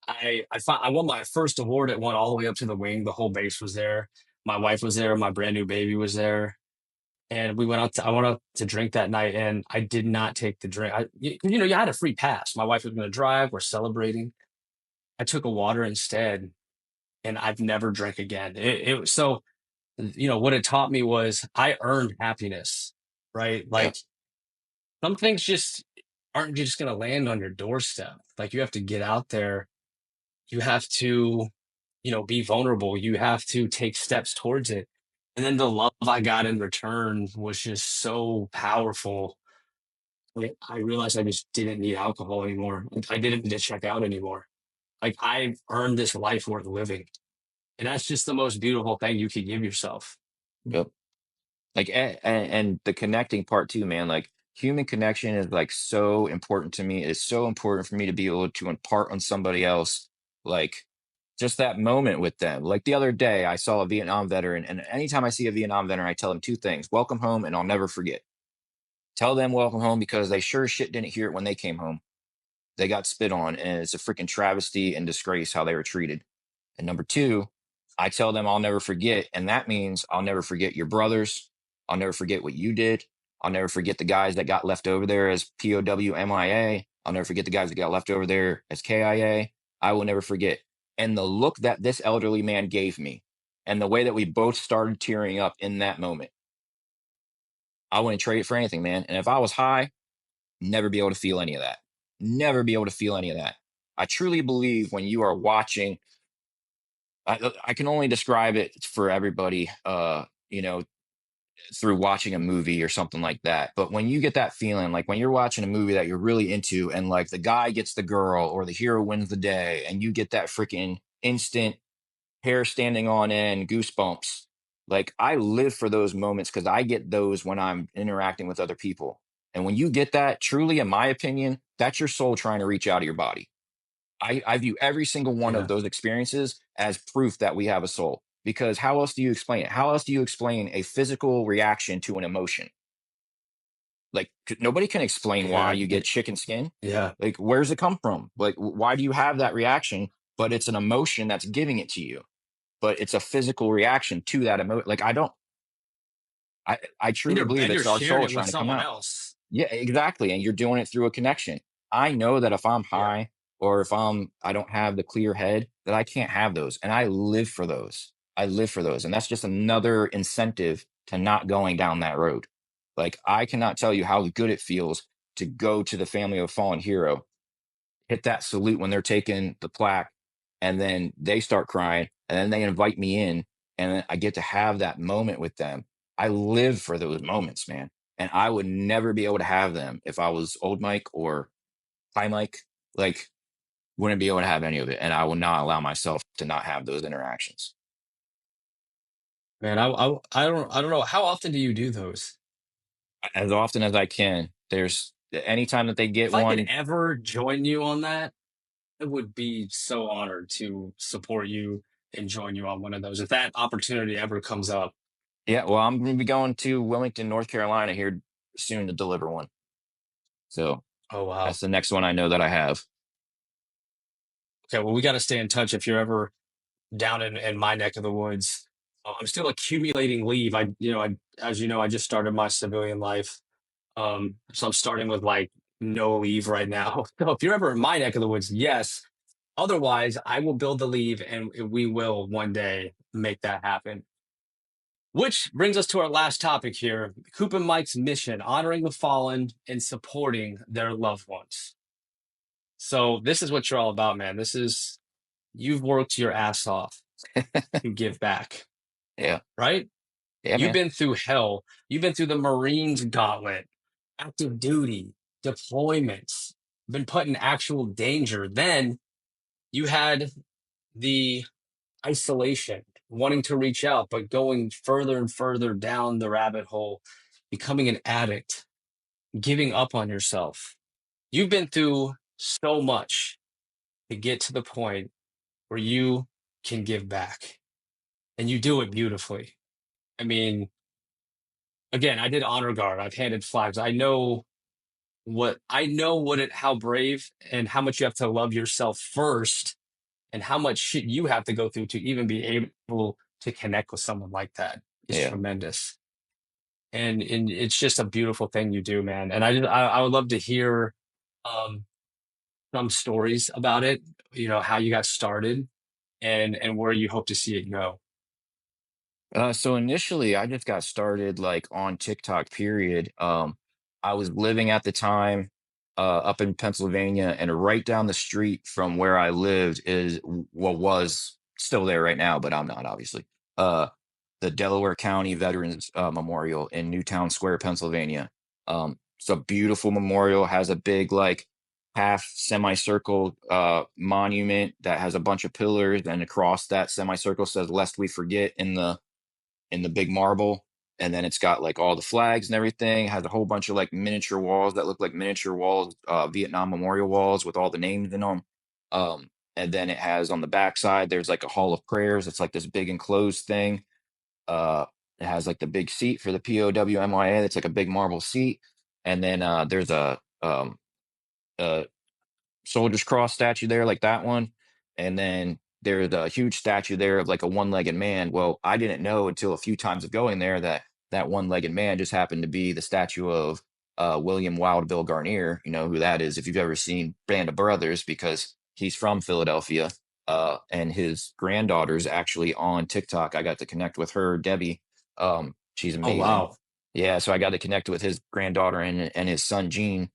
I won my first award. It went all the way up to the wing. The whole base was there. My wife was there. My brand new baby was there. And I went out to drink that night and I did not take the drink. You had a free pass. My wife was going to drive. We're celebrating. I took a water instead and I've never drank again. It was so, what it taught me was I earned happiness, right? Yeah. Like some things just aren't just going to land on your doorstep. Like you have to get out there. You have to, be vulnerable. You have to take steps towards it. And then the love I got in return was just so powerful. I realized I just didn't need alcohol anymore. I didn't need to check out anymore. Like I earned this life worth living. And that's just the most beautiful thing you could give yourself. Yep. Like, and the connecting part too, man. Like, human connection is like so important to me. It's so important for me to be able to impart on somebody else, like just that moment with them. Like the other day, I saw a Vietnam veteran, and anytime I see a Vietnam veteran, I tell them two things: welcome home, and I'll never forget. Tell them welcome home because they sure as shit didn't hear it when they came home. They got spit on, and it's a freaking travesty and disgrace how they were treated. And number two, I tell them I'll never forget. And that means I'll never forget your brothers. I'll never forget what you did. I'll never forget the guys that got left over there as POW MIA. I'll never forget the guys that got left over there as KIA. I will never forget. And the look that this elderly man gave me and the way that we both started tearing up in that moment, I wouldn't trade it for anything, man. And if I was high, never be able to feel any of that. Never be able to feel any of that. I truly believe when you are watching, I can only describe it for everybody, through watching a movie or something like that. But when you get that feeling, like when you're watching a movie that you're really into and like the guy gets the girl or the hero wins the day and you get that freaking instant hair standing on end, goosebumps. Like I live for those moments because I get those when I'm interacting with other people. And when you get that, truly, in my opinion, that's your soul trying to reach out of your body. I view every single one of Yeah. those experiences as proof that we have a soul. Because how else do you explain it? How else do you explain a physical reaction to an emotion? Like nobody can explain why Yeah. you get chicken skin. Yeah. Like where's it come from? Like why do you have that reaction? But it's an emotion that's giving it to you. But it's a physical reaction to that emotion. Like I truly believe And you're it's our sharing soul it with trying to come someone out. else. Yeah, exactly. And you're doing it through a connection. I know that if I'm Yeah. high or if I don't have the clear head, that I can't have those. And I live for those. I live for those. And that's just another incentive to not going down that road. Like I cannot tell you how good it feels to go to the family of a fallen hero hit that salute when they're taking the plaque, and then they start crying, and then they invite me in, and then I get to have that moment with them. I live for those moments, man. And I would never be able to have them if I was old Mike or high Mike. Like, wouldn't be able to have any of it. And I will not allow myself to not have those interactions. Man, I don't know. How often do you do those? As often as I can. There's anytime that they get If I could one. ever join you on that, I would be so honored to support you and join you on one of those. If that opportunity ever comes up. Yeah, well, I'm going to be going to Wilmington, North Carolina here soon to deliver one. So Oh, wow. that's the next one I know that I have. Okay, well, we got to stay in touch if you're ever down in my neck of the woods. I'm still accumulating leave. As you know, I just started my civilian life. So I'm starting with like no leave right now. So if you're ever in my neck of the woods, yes. Otherwise, I will build the leave and we will one day make that happen. Which brings us to our last topic here. Coop and Mike's mission, honoring the fallen and supporting their loved ones. So this is what you're all about, man. You've worked your ass off to give back, Yeah. right? Yeah, You've man. been through hell. You've been through the Marines gauntlet, active duty, deployments, been put in actual danger. Then you had the isolation, wanting to reach out, but going further and further down the rabbit hole, becoming an addict, giving up on yourself. You've been through so much to get to the point where you can give back, and you do it beautifully. I mean, again, I did honor guard. I've handed flags. How brave and how much you have to love yourself first and how much shit you have to go through to even be able to connect with someone like that is Yeah. tremendous. And it's just a beautiful thing you do, man. And I would love to hear um, some stories about it, how you got started and where you hope to see it go. So initially, I just got started like on TikTok, period. I was living at the time up in Pennsylvania, and right down the street from where I lived is what was still there right now, but I'm not, obviously. Uh, the Delaware County Veterans Memorial in Newtown Square, Pennsylvania. It's a beautiful memorial, has a big like half semicircle monument that has a bunch of pillars, and across that semicircle says "Lest we forget" in the big marble. And then it's got like all the flags and everything. It has a whole bunch of like miniature walls that look like miniature walls, Vietnam memorial walls with all the names in them. And then it has on the backside, there's like a hall of prayers. It's like this big enclosed thing. Uh, it has like the big seat for the POWMYA. That's like a big marble seat. And then there's a soldier's cross statue there, like that one. And then there's a huge statue there of like a one-legged man. Well, I didn't know until a few times of going there that that one-legged man just happened to be the statue of William Wild Bill Garnier. You know who that is if you've ever seen Band of Brothers, because he's from Philadelphia. And his granddaughter's actually on TikTok. I got to connect with her, Debbie. She's Oh, amazing. wow. Yeah, so I got to connect with his granddaughter and his son Gene.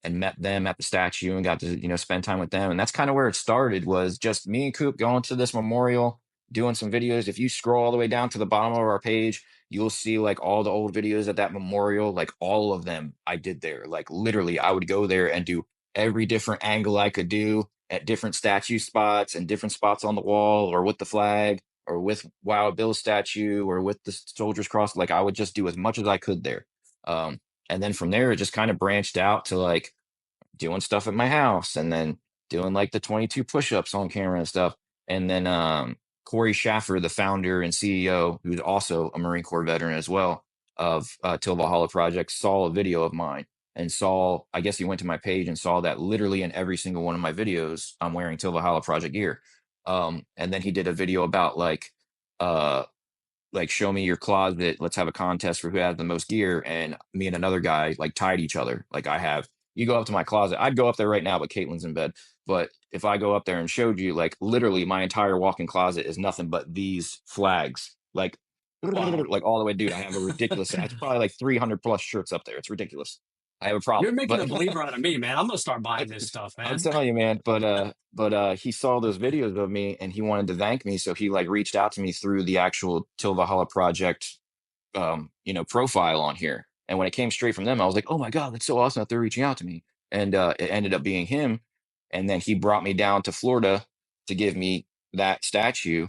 And met them at the statue and got to, spend time with them. And that's kind of where it started, was just me and Coop going to this memorial, doing some videos. If you scroll all the way down to the bottom of our page, you'll see like all the old videos at that memorial, like all of them I did there. Like literally, I would go there and do every different angle I could do at different statue spots and different spots on the wall, or with the flag, or with Wild Bill's statue, or with the Soldier's Cross. Like I would just do as much as I could there. And then from there, it just kind of branched out to like doing stuff at my house, and then doing like the 22 push-ups on camera and stuff. And then Corey Schaffer, the founder and CEO, who's also a Marine Corps veteran as well, of Till Valhalla Project, saw a video of mine and saw, I guess he went to my page and saw that literally in every single one of my videos, I'm wearing Till Valhalla Project gear. And then he did a video about like show me your closet, let's have a contest for who has the most gear. And me and another guy like tied each other. Like you go up to my closet, I'd go up there right now, but Caitlin's in bed. But if I go up there and showed you, like literally my entire walk-in closet is nothing but these flags, like Wow. like all the way, dude. I have a ridiculous, it's probably like 300 plus shirts up there. It's ridiculous. I have a You're problem. making a But believer out of me, man. I'm gonna start buying this stuff, I'm man. telling you, man. But he saw those videos of me and he wanted to thank me. So he like reached out to me through the actual Till Valhalla Project, profile on here. And when it came straight from them, I was like, oh my God, that's so awesome that they're reaching out to me. And it ended up being him. And then he brought me down to Florida to give me that statue.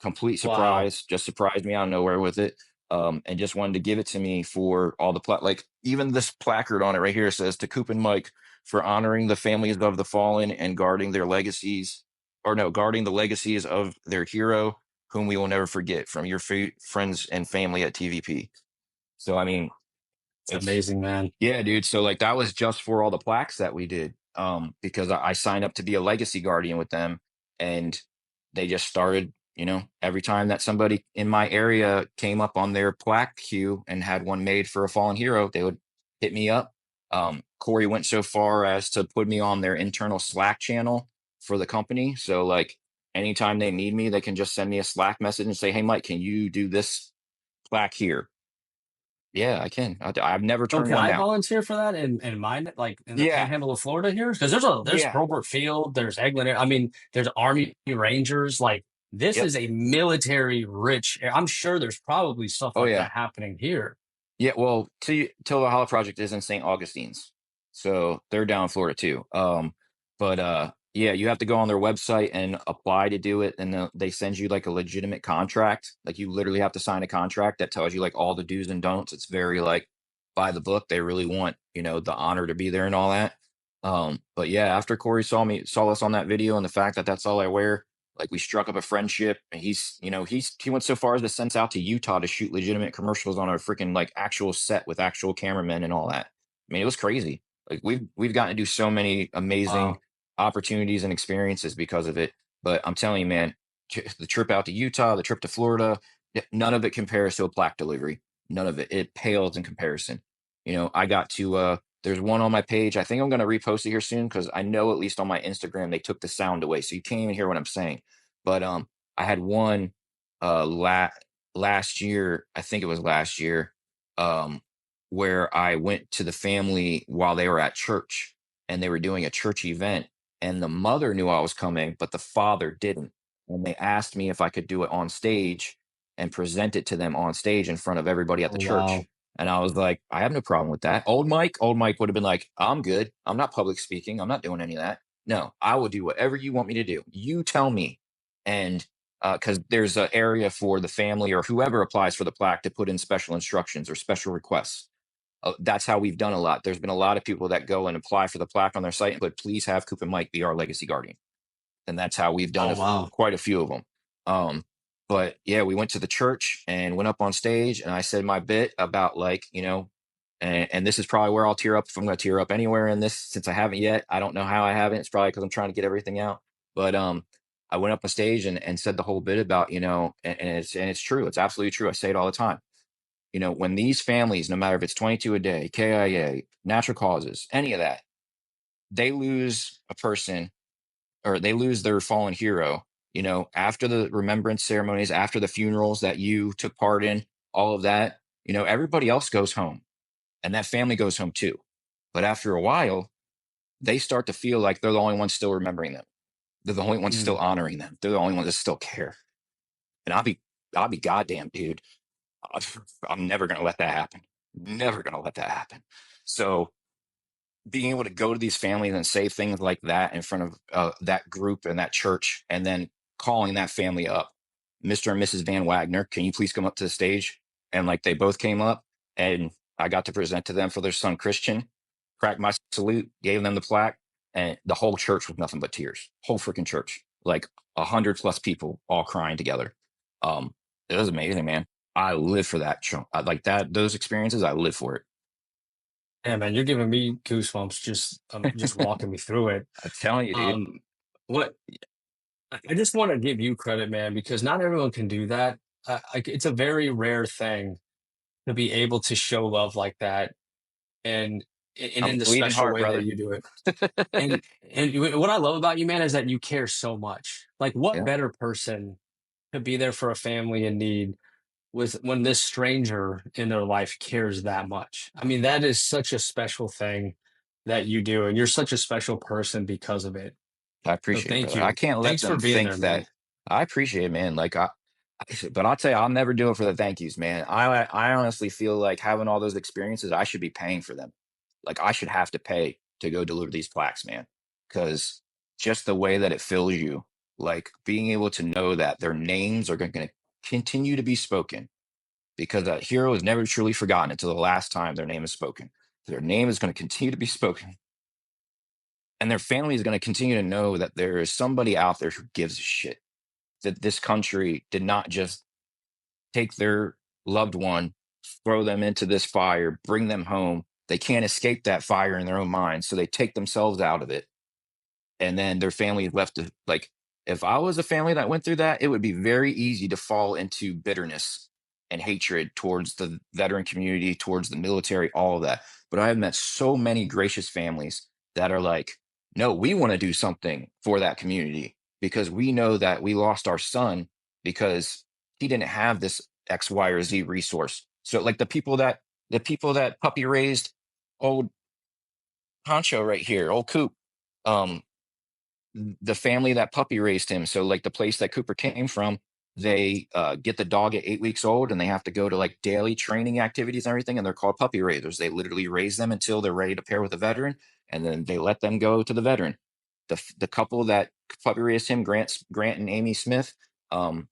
Complete Wow. surprise, just surprised me out of nowhere with it. And just wanted to give it to me for all the like even this placard on it right here says to Coop and Mike for honoring the families of the fallen and guarding their legacies, or no, guarding the legacies of their hero, whom we will never forget, from your friends and family at TVP. So, I mean, It's it's, amazing, man. yeah, dude. So like that was just for all the plaques that we did. Because I signed up to be a legacy guardian with them, and they just started, every time that somebody in my area came up on their plaque queue and had one made for a fallen hero, they would hit me up. Corey went so far as to put me on their internal Slack channel for the company. So like anytime they need me, they can just send me a Slack message and say, "Hey, Mike, can you do this plaque here?" Yeah, I can. I've never So turned can one I down. volunteer for that in mine, like in the Yeah, Panhandle of Florida here? Because there's yeah, Probert Field, there's Eglin. I mean, there's Army Rangers. Like this yep. is a military rich. I'm sure there's probably stuff Oh like yeah. that happening here. Yeah, well, Till the Hollow Project is in St. Augustine's, so they're down in Florida too. But yeah, you have to go on their website and apply to do it, and they send you like a legitimate contract. Like you literally have to sign a contract that tells you like all the do's and don'ts. It's very like by the book. They really want the honor to be there and all that. But yeah, after Corey saw us on that video, and the fact that that's all I wear, like we struck up a friendship, and he went so far as to send us out to Utah to shoot legitimate commercials on our freaking like actual set with actual cameramen and all that. I mean, it was crazy. Like we've gotten to do so many amazing Wow. opportunities and experiences because of it. But I'm telling you, man, the trip out to Utah, the trip to Florida, none of it compares to a plaque delivery. None of it. It pales in comparison. I got to there's one on my page. I think I'm going to repost it here soon because I know at least on my Instagram they took the sound away, so you can't even hear what I'm saying. But I had one last year. I think it was last year, where I went to the family while they were at church and they were doing a church event, and the mother knew I was coming, but the father didn't. And they asked me if I could do it on stage and present it to them on stage in front of everybody at the Oh, wow. church. And I was like, I have no problem with that. Old Mike would have been like, I'm good. I'm not public speaking. I'm not doing any of that. No, I will do whatever you want me to do. You tell me. And because there's an area for the family or whoever applies for the plaque to put in special instructions or special requests. That's how we've done a lot. There's been a lot of people that go and apply for the plaque on their site, but please have Coop and Mike be our legacy guardian. And that's how we've done Oh, wow. quite a few of them. Um, but yeah, we went to the church and went up on stage, and I said my bit about like, and this is probably where I'll tear up if I'm going to tear up anywhere in this, since I haven't yet. I don't know how I haven't. It's probably because I'm trying to get everything out. But I went up on stage and said the whole bit about, and it's true. It's absolutely true. I say it all the time. When these families, no matter if it's 22 a day, KIA, natural causes, any of that, they lose a person or they lose their fallen hero, after the remembrance ceremonies, after the funerals that you took part in, all of that, everybody else goes home and that family goes home too. But after a while, they start to feel like they're the only ones still remembering them. They're the only ones still Mm. honoring them. They're the only ones that still care. And I'll be goddamn, dude. I'm never going to let that happen. Never going to let that happen. So being able to go to these families and say things like that in front of that group and that church, and then calling that family up, Mr. and Mrs. Van Wagner, can you please come up to the stage? And like they both came up, and I got to present to them for their son Christian, cracked my salute, gave them the plaque, and the whole church was nothing but tears. Whole freaking church, like 100+ people all crying together. It was amazing, man. I live for that. Like that, those experiences, I live for it. Yeah, man, you're giving me goosebumps just walking me through it. I'm telling you, dude. Um, what I just want to give you credit, man, because not everyone can do that. It's a very rare thing to be able to show love like that, and I'm in the bleeding special heart, way that brother. you do it. What I love about you, man, is that you care so much. Like, what Yeah. better person to be there for a family in need? with when this stranger in their life cares that much. I mean, that is such a special thing that you do, and you're such a special person because of it. I So appreciate it, thank brother. I you. can't let Thanks for them being think there, man. that. I appreciate it, man. But I'll tell you, I'll never do it for the thank yous, man. I honestly feel like having all those experiences, I should be paying for them. Like I should have to pay to go deliver these plaques, man. Because just the way that it fills you, like being able to know that their names are going to continue to be spoken, because a hero is never truly forgotten until the last time their name is spoken. Their name is going to continue to be spoken, and their family is going to continue to know that there is somebody out there who gives a shit. That this country did not just take their loved one, throw them into this fire, bring them home. They can't escape that fire in their own minds, so they take themselves out of it, and then their family is left to, like, if I was a family that went through that, it would be very easy to fall into bitterness and hatred towards the veteran community, towards the military, all of that. But I have met so many gracious families that are like, no, we want to do something for that community because we know that we lost our son because he didn't have this X, Y, or Z resource. So like the people that puppy raised old Poncho right here, old Coop, um, the family that puppy raised him. So like the place that Cooper came from, they get the dog at 8 weeks old and they have to go to like daily training activities and everything. And they're called puppy raisers. They literally raise them until they're ready to pair with a veteran. And then they let them go to the veteran. The couple that puppy raised him, Grant and Amy Smith, um,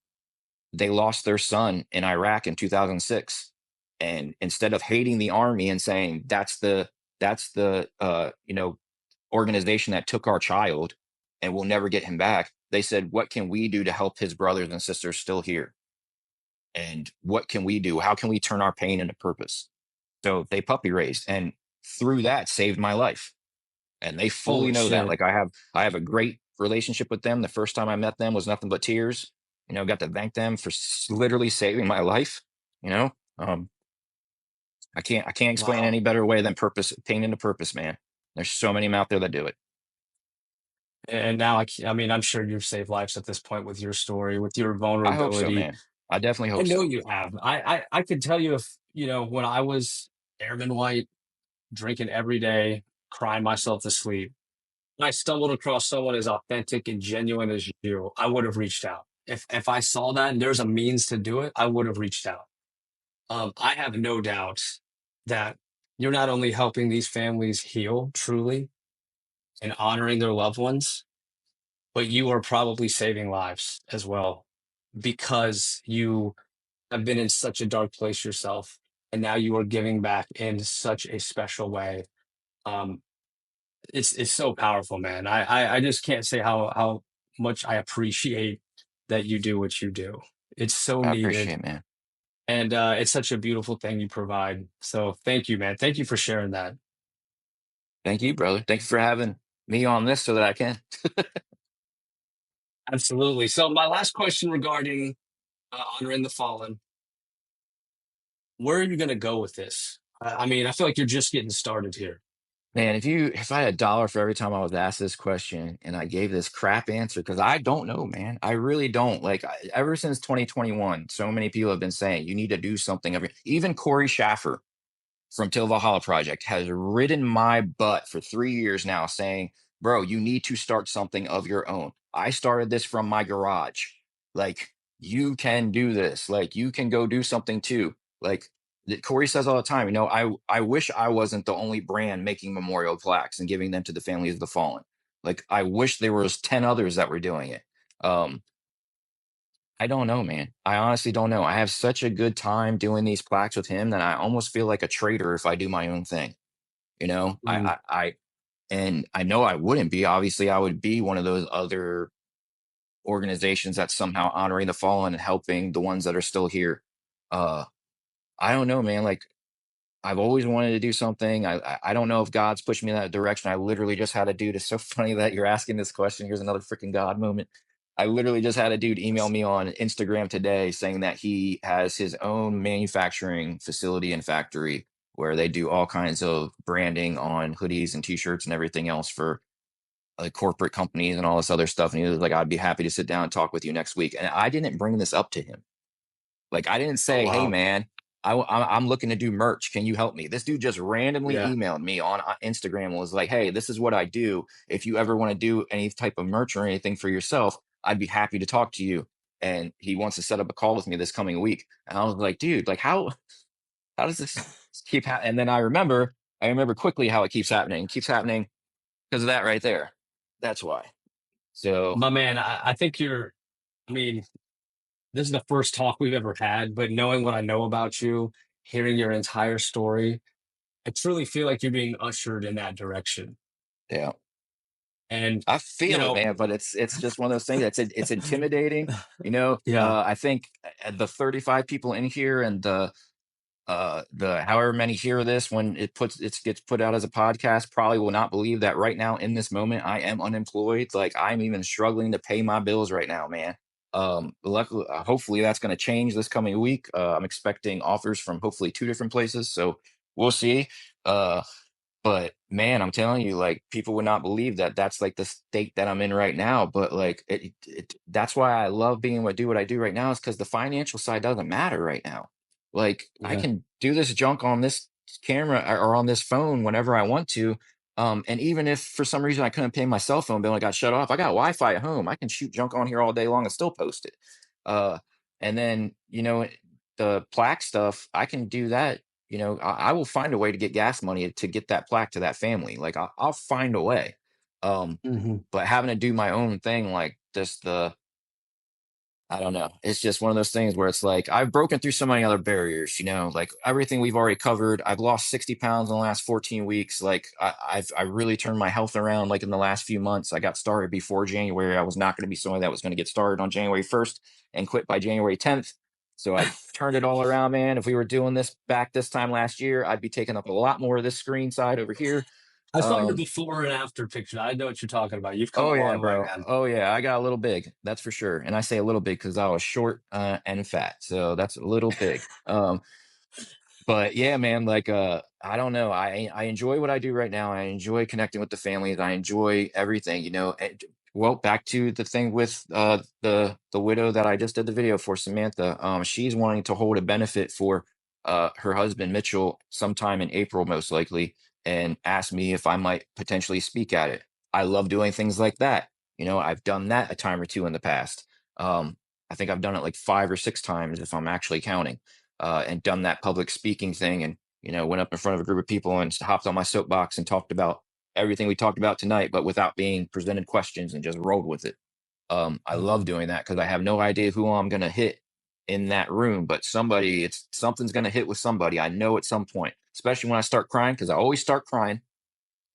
they lost their son in Iraq in 2006. And instead of hating the army and saying that's the organization that took our child and we'll never get him back, they said, what can we do to help his brothers and sisters still here? And what can we do? How can we turn our pain into purpose? So they puppy raised, and through that saved my life. And they fully Holy know that. shit. Like I have a great relationship with them. The first time I met them was nothing but tears. Got to thank them for literally saving my life. You know, um, I can't explain it Wow. any better way than purpose, pain into purpose, man. There's so many of them out there that do it. And now I mean, I'm sure you've saved lives at this point with your story, with your I hope so, vulnerability. man. I definitely I hope know so. you have. I could tell you if, when I was airman white, drinking every day, crying myself to sleep, and I stumbled across someone as authentic and genuine as you, I would have reached out. If I saw that and there's a means to do it, I would have reached out. I have no doubt that you're not only helping these families heal truly and honoring their loved ones, but you are probably saving lives as well because you have been in such a dark place yourself, and now you are giving back in such a special way. Um, it's so powerful, man. I just can't say how much I appreciate that you do what you do. It's so I needed, appreciate it, man. and it's such a beautiful thing you provide. So thank you, man. Thank you for sharing that. Thank you, brother. Thank you for having me on this so that I can. Absolutely. So my last question regarding honoring the fallen: where are you going to go with this? I mean, I feel like you're just getting started here. Man, if I had a dollar for every time I was asked this question and I gave this crap answer, because I don't know, man. I really don't. Like ever since 2021, so many people have been saying you need to do something. Even Corey Schaffer from Till Valhalla Project has ridden my butt for 3 years now saying, bro, you need to start something of your own. I started this from my garage. Like, you can do this. Like, you can go do something too. Like, Corey says all the time, I wish I wasn't the only brand making memorial plaques and giving them to the families of the fallen. Like, I wish there was 10 others that were doing it. Um, I don't know, man. I honestly don't know. I have such a good time doing these plaques with him that I almost feel like a traitor if I do my own thing. You know, Mm, and I know I wouldn't be. Obviously, I would be one of those other organizations that's somehow honoring the fallen and helping the ones that are still here. Uh, I don't know, man. Like, I've always wanted to do something. I don't know if God's pushing me in that direction. I literally just had a dude. It's so funny that you're asking this question. Here's another freaking God moment. I literally just had a dude email me on Instagram today saying that he has his own manufacturing facility and factory where they do all kinds of branding on hoodies and t-shirts and everything else for like corporate companies and all this other stuff. And he was like, I'd be happy to sit down and talk with you next week. And I didn't bring this up to him. Like, I didn't say, hey, wow. man, I'm looking to do merch. Can you help me? This dude just randomly Yeah. emailed me on Instagram and was like, hey, this is what I do. If you ever want to do any type of merch or anything for yourself, I'd be happy to talk to you. And he wants to set up a call with me this coming week. And I was like, dude, like, how does this keep happening? And then I remember quickly how it keeps happening. It keeps happening because of that right there. That's why. So My man, I think I mean, this is the first talk we've ever had, but knowing what I know about you, hearing your entire story, I truly feel like you're being ushered in that direction. yeah, And, I you feel it, know, man. But it's just one of those things. It's intimidating. yeah, I think the 35 people in here and the however many hear this when it gets put out as a podcast probably will not believe that right now in this moment I am unemployed. Like, I'm even struggling to pay my bills right now, man. Luckily, hopefully that's going to change this coming week. I'm expecting offers from hopefully 2 different places, so we'll see. uh but man, I'm telling you, like, people would not believe that that's like the state that I'm in right now. But like, that's why I love being able to do what I do right now, is because the financial side doesn't matter right now. Like, I yeah. can do this junk on this camera or on this phone whenever I want to. And even if for some reason I couldn't pay my cell phone bill and it got shut off, I got Wi-Fi at home. I can shoot junk on here all day long and still post it. Uh, and then, the plaque stuff, I can do that. I will find a way to get gas money to get that plaque to that family. Like, I'll find a way. Um, Hmm. but having to do my own thing, like, just I don't know. It's just one of those things where it's like I've broken through so many other barriers, like everything we've already covered. I've lost 60 pounds in the last 14 weeks. Like, I really turned my health around, like, in the last few months. I got started before January. I was not going to be someone that was going to get started on January 1st and quit by January 10th. So I turned it all around, man. If we were doing this back this time last year, I'd be taking up a lot more of this screen side over here. I saw your Um, before and after picture. I know what you're talking about. You've come Oh a yeah, long way, bro. man. Oh yeah, I got a little big. That's for sure. And I say a little big because I was short and fat, so that's a little big. But yeah, man, like, I don't know. I enjoy what I do right now. I enjoy connecting with the families. I enjoy everything. Well, back to the thing with the widow that I just did the video for, Samantha. She's wanting to hold a benefit for her husband Mitchell sometime in April, most likely, and asked me if I might potentially speak at it. I love doing things like that. I've done that a time or two in the past. I think I've done it like 5 or 6 times if I'm actually counting, and done that public speaking thing, and went up in front of a group of people and just hopped on my soapbox and talked about everything we talked about tonight, but without being presented questions, and just rolled with it. I love Hmm. doing that because I have no idea who I'm going to hit in that room, but something's going to hit with somebody. I know at some point, especially when I start crying, because I always start crying.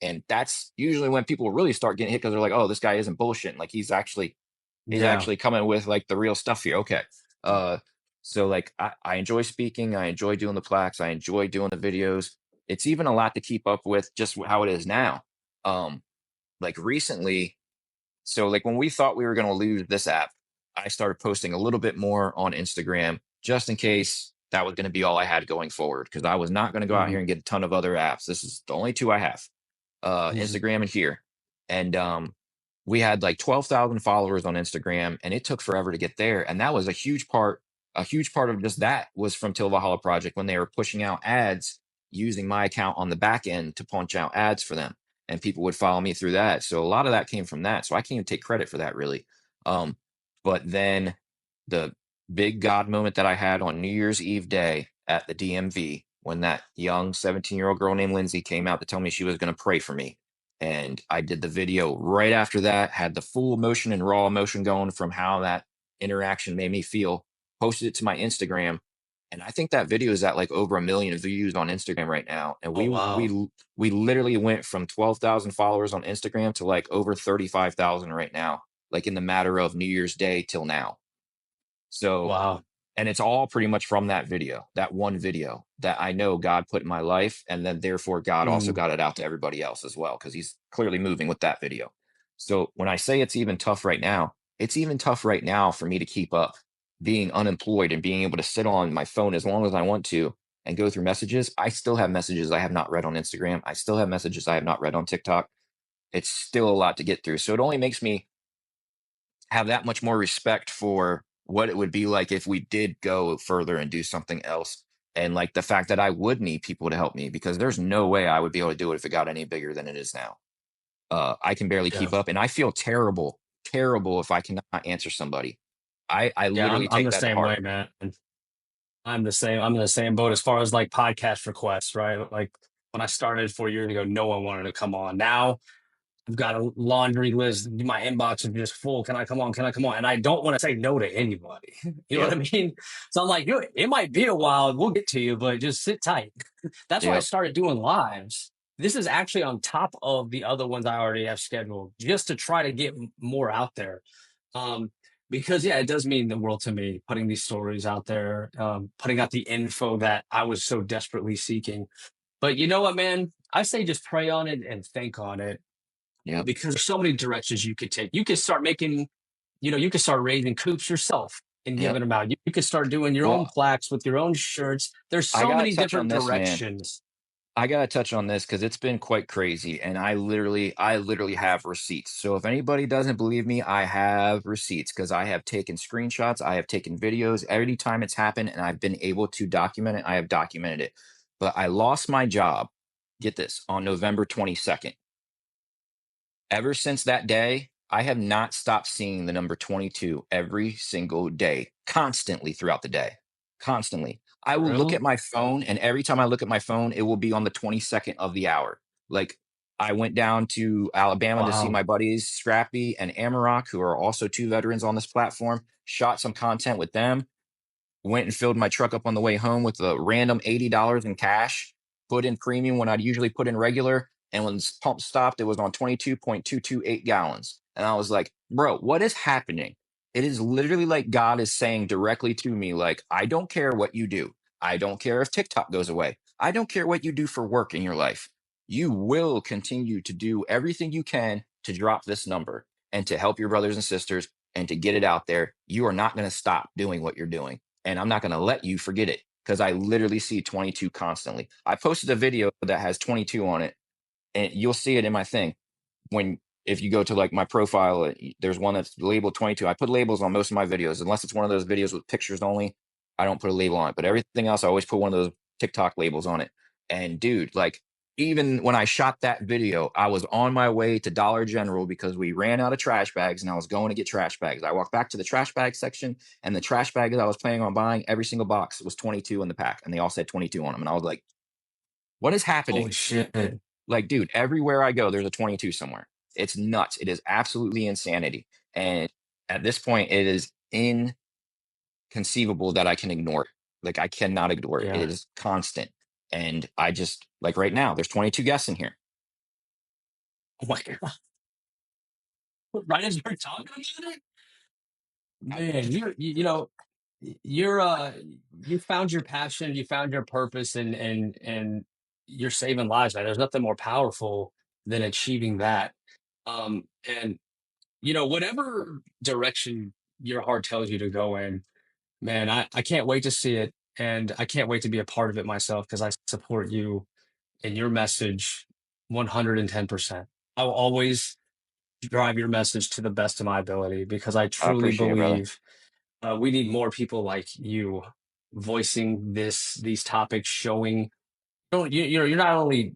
And that's usually when people really start getting hit, because they're like, oh, this guy isn't bullshitting. Like, he's Yeah. actually coming with like the real stuff here. Okay. Uh, so like, I enjoy speaking. I enjoy doing the plaques. I enjoy doing the videos. It's even a lot to keep up with just how it is now. Um, like recently, so like when we thought we were going to lose this app, I started posting a little bit more on Instagram just in case that was going to be all I had going forward. Cause I was not going to go out Hmm. here and get a ton of other apps. This is the only two I have, Hmm. Instagram and here. And we had like 12,000 followers on Instagram, and it took forever to get there. And that was a huge part. A huge part of just that was from Till Valhalla Project, when they were pushing out ads using my account on the back end to punch out ads for them, and people would follow me through that. So a lot of that came from that. So I can't even take credit for that, really. Um, but then the big God moment that I had on New Year's Eve day at the DMV, when that young 17-year-old girl named Lindsay came out to tell me she was going to pray for me. And I did the video right after that, had the full emotion and raw emotion going from how that interaction made me feel, posted it to my Instagram. And I think that video is at like over 1 million views on Instagram right now. And Oh, wow. we literally went from 12,000 followers on Instagram to like over 35,000 right now, like in the matter of New Year's Day till now. So, Wow. and it's all pretty much from that video, that one video that I know God put in my life. And then therefore God also Mm. got it out to everybody else as well, because he's clearly moving with that video. So when I say it's even tough right now, it's even tough right now for me to keep up being unemployed and being able to sit on my phone as long as I want to and go through messages. I still have messages I have not read on Instagram. I still have messages I have not read on TikTok. It's still a lot to get through. So it only makes me have that much more respect for what it would be like if we did go further and do something else. And like the fact that I would need people to help me because there's no way I would be able to do it if it got any bigger than it is now. I can barely Yeah. keep up and I feel terrible, terrible if I cannot answer somebody. I Yeah, literally I'm take the that to same heart. way, man. I'm the same. I'm in the same boat as far as like podcast requests, right? Like when I started 4 years ago, no one wanted to come on. Now I've got a laundry list. My inbox is just full. Can I come on? Can I come on? And I don't want to say no to anybody. You know what Yep. I mean? So I'm like, it might be a while. We'll get to you, but just sit tight. That's why I Yep. started doing lives. This is actually on top of the other ones I already have scheduled, just to try to get more out there. Um, because yeah, it does mean the world to me putting these stories out there, putting out the info that I was so desperately seeking. But you know what, man? I say just pray on it and think on it Yep. because there's so many directions you could take. You could start making, you could start raising coops yourself and Yep. giving them out. You could start doing your own Well, plaques with your own shirts. There's I so gotta many touch on different this, man. directions. I gotta touch on this because it's been quite crazy, and I literally have receipts. So if anybody doesn't believe me, I have receipts because I have taken screenshots, I have taken videos every time it's happened, and I've been able to document it. I have documented it. But I lost my job. Get this on November 22nd. Ever since that day, I have not stopped seeing the number 22 every single day, constantly throughout the day. Constantly. I will look Real? at my phone, and every time I look at my phone, it will be on the 22nd of the hour. Like, I went down to Alabama to see Wow. my buddies, Scrappy and Amarok, who are also two veterans on this platform, shot some content with them, went and filled my truck up on the way home with a random $80 in cash, put in premium when I'd usually put in regular. And when the pump stopped, it was on 22.228 gallons. And I was like, bro, what is happening? It is literally like God is saying directly to me, like, I don't care what you do. I don't care if TikTok goes away. I don't care what you do for work in your life. You will continue to do everything you can to drop this number and to help your brothers and sisters and to get it out there. You are not going to stop doing what you're doing, and I'm not going to let you forget it because I literally see 22 constantly. I posted a video that has 22 on it, and you'll see it in my thing. When if you go to like my profile, there's one that's labeled 22. I put labels on most of my videos, unless it's one of those videos with pictures only. I don't put a label on it, but everything else, I always put one of those TikTok labels on it. And dude, like even when I shot that video, I was on my way to Dollar General because we ran out of trash bags and I was going to get trash bags. I walked back to the trash bag section, and the trash bags I was planning on buying, every single box was 22 in the pack, and they all said 22 on them. And I was like, what is Holy happening? shit. Like, dude, everywhere I go, there's a 22 somewhere. It's nuts. It is absolutely insanity. And at this point, it is inconceivable that I can ignore it. Like, I cannot ignore it. It Yeah. is constant. And I just, like right now, there's 22 guests in here. Oh my God. Right as we're talking about it, man, you're you found your passion, you found your purpose, and you're saving lives, man. There's nothing more powerful than achieving that. And whatever direction your heart tells you to go in, man, I can't wait to see it. And I can't wait to be a part of it myself because I support you and your message 110%. I will always drive your message to the best of my ability because I I truly appreciate it, brother. believe we need more people like you voicing these topics, showing you're not only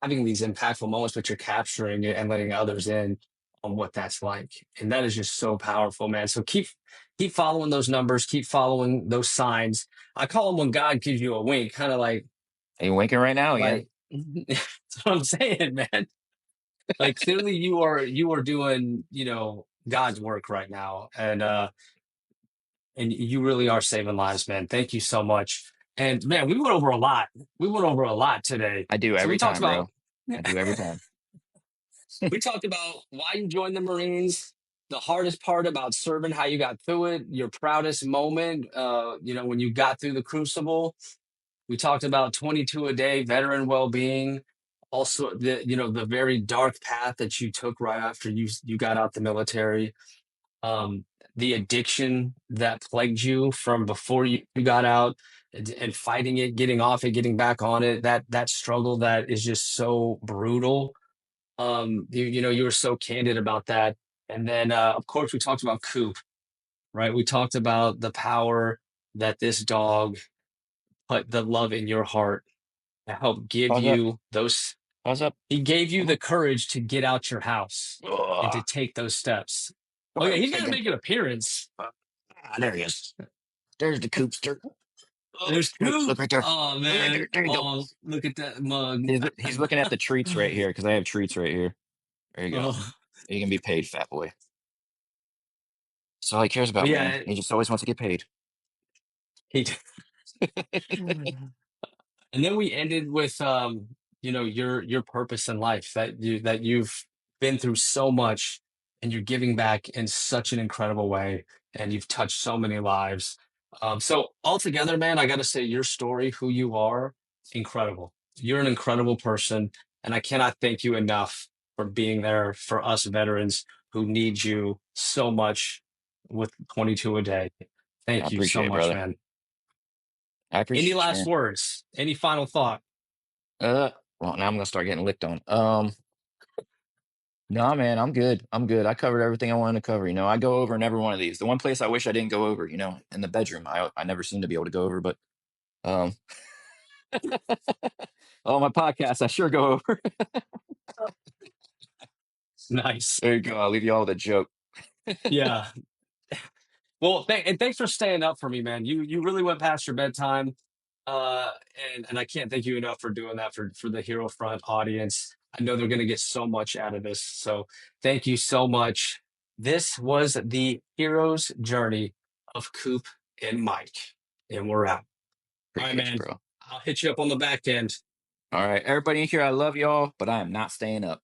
having these impactful moments, but you're capturing it and letting others in on what that's like. And that is just so powerful, man. So keep following those numbers, keep following those signs. I call them when God gives you a wink, kind of Are you winking right now again? like that's what I'm saying, man. Like clearly you are doing, God's work right now. And you really are saving lives, man. Thank you so much. And man, we went over a lot. We went over a lot today. I do So we every talked time, about bro. I do every time. we talked about why you joined the Marines, the hardest part about serving, how you got through it, your proudest moment, when you got through the crucible. We talked about 22 a day, veteran well-being, also the very dark path that you took right after you got out the military, um, the addiction that plagued you from before you got out, and fighting it, getting off it, getting back on it, that struggle that is just so brutal. You were so candid about that. And then of course we talked about Coop. right? We talked about the power that this dog put the love in your heart to help give How's up? you those. How's up? He gave you Come on. the courage to get out your house and to Ugh. take those steps. Come Oh yeah, on, he's take gonna him. make an appearance. There he is. There's the coopster. Oh, There's look Coop. right there. Oh Look right man. there. There you go. Oh, look at that mug. He's looking at the treats right here because I have treats right here. There you go. Oh, You can be paid, fat boy. That's all he cares but about, man. yeah, He just always wants to get paid. he. And then we ended with your purpose in life, that you've been through so much and you're giving back in such an incredible way, and you've touched so many lives. So altogether, man, I got to say your story, who you are, incredible. You're an incredible person, and I cannot thank you enough for being there for us veterans who need you so much with 22 a day. I Thank you so appreciate it, much, brother. man. I Any appreciate you, last man. words? Any final thought? Well, now I'm gonna start getting licked on. No, man, I'm good. I'm good. I covered everything I wanted to cover. I go over in every one of these. The one place I wish I didn't go over, in the bedroom, I never seem to be able to go over, but um, oh, my podcast, I sure go over. Nice. There you go. I'll leave you all with a joke. Yeah. Well, and thanks for staying up for me, man. You really went past your bedtime, uh, and I can't thank you enough for doing that for the Hero Front audience. I know they're going to get so much out of this, so thank you so much. This was the hero's journey of Coop and Mike, and we're out. All right, Appreciate you, man. bro. I'll hit you up on the back end. All right, everybody in here, I love y'all, but I am not staying up.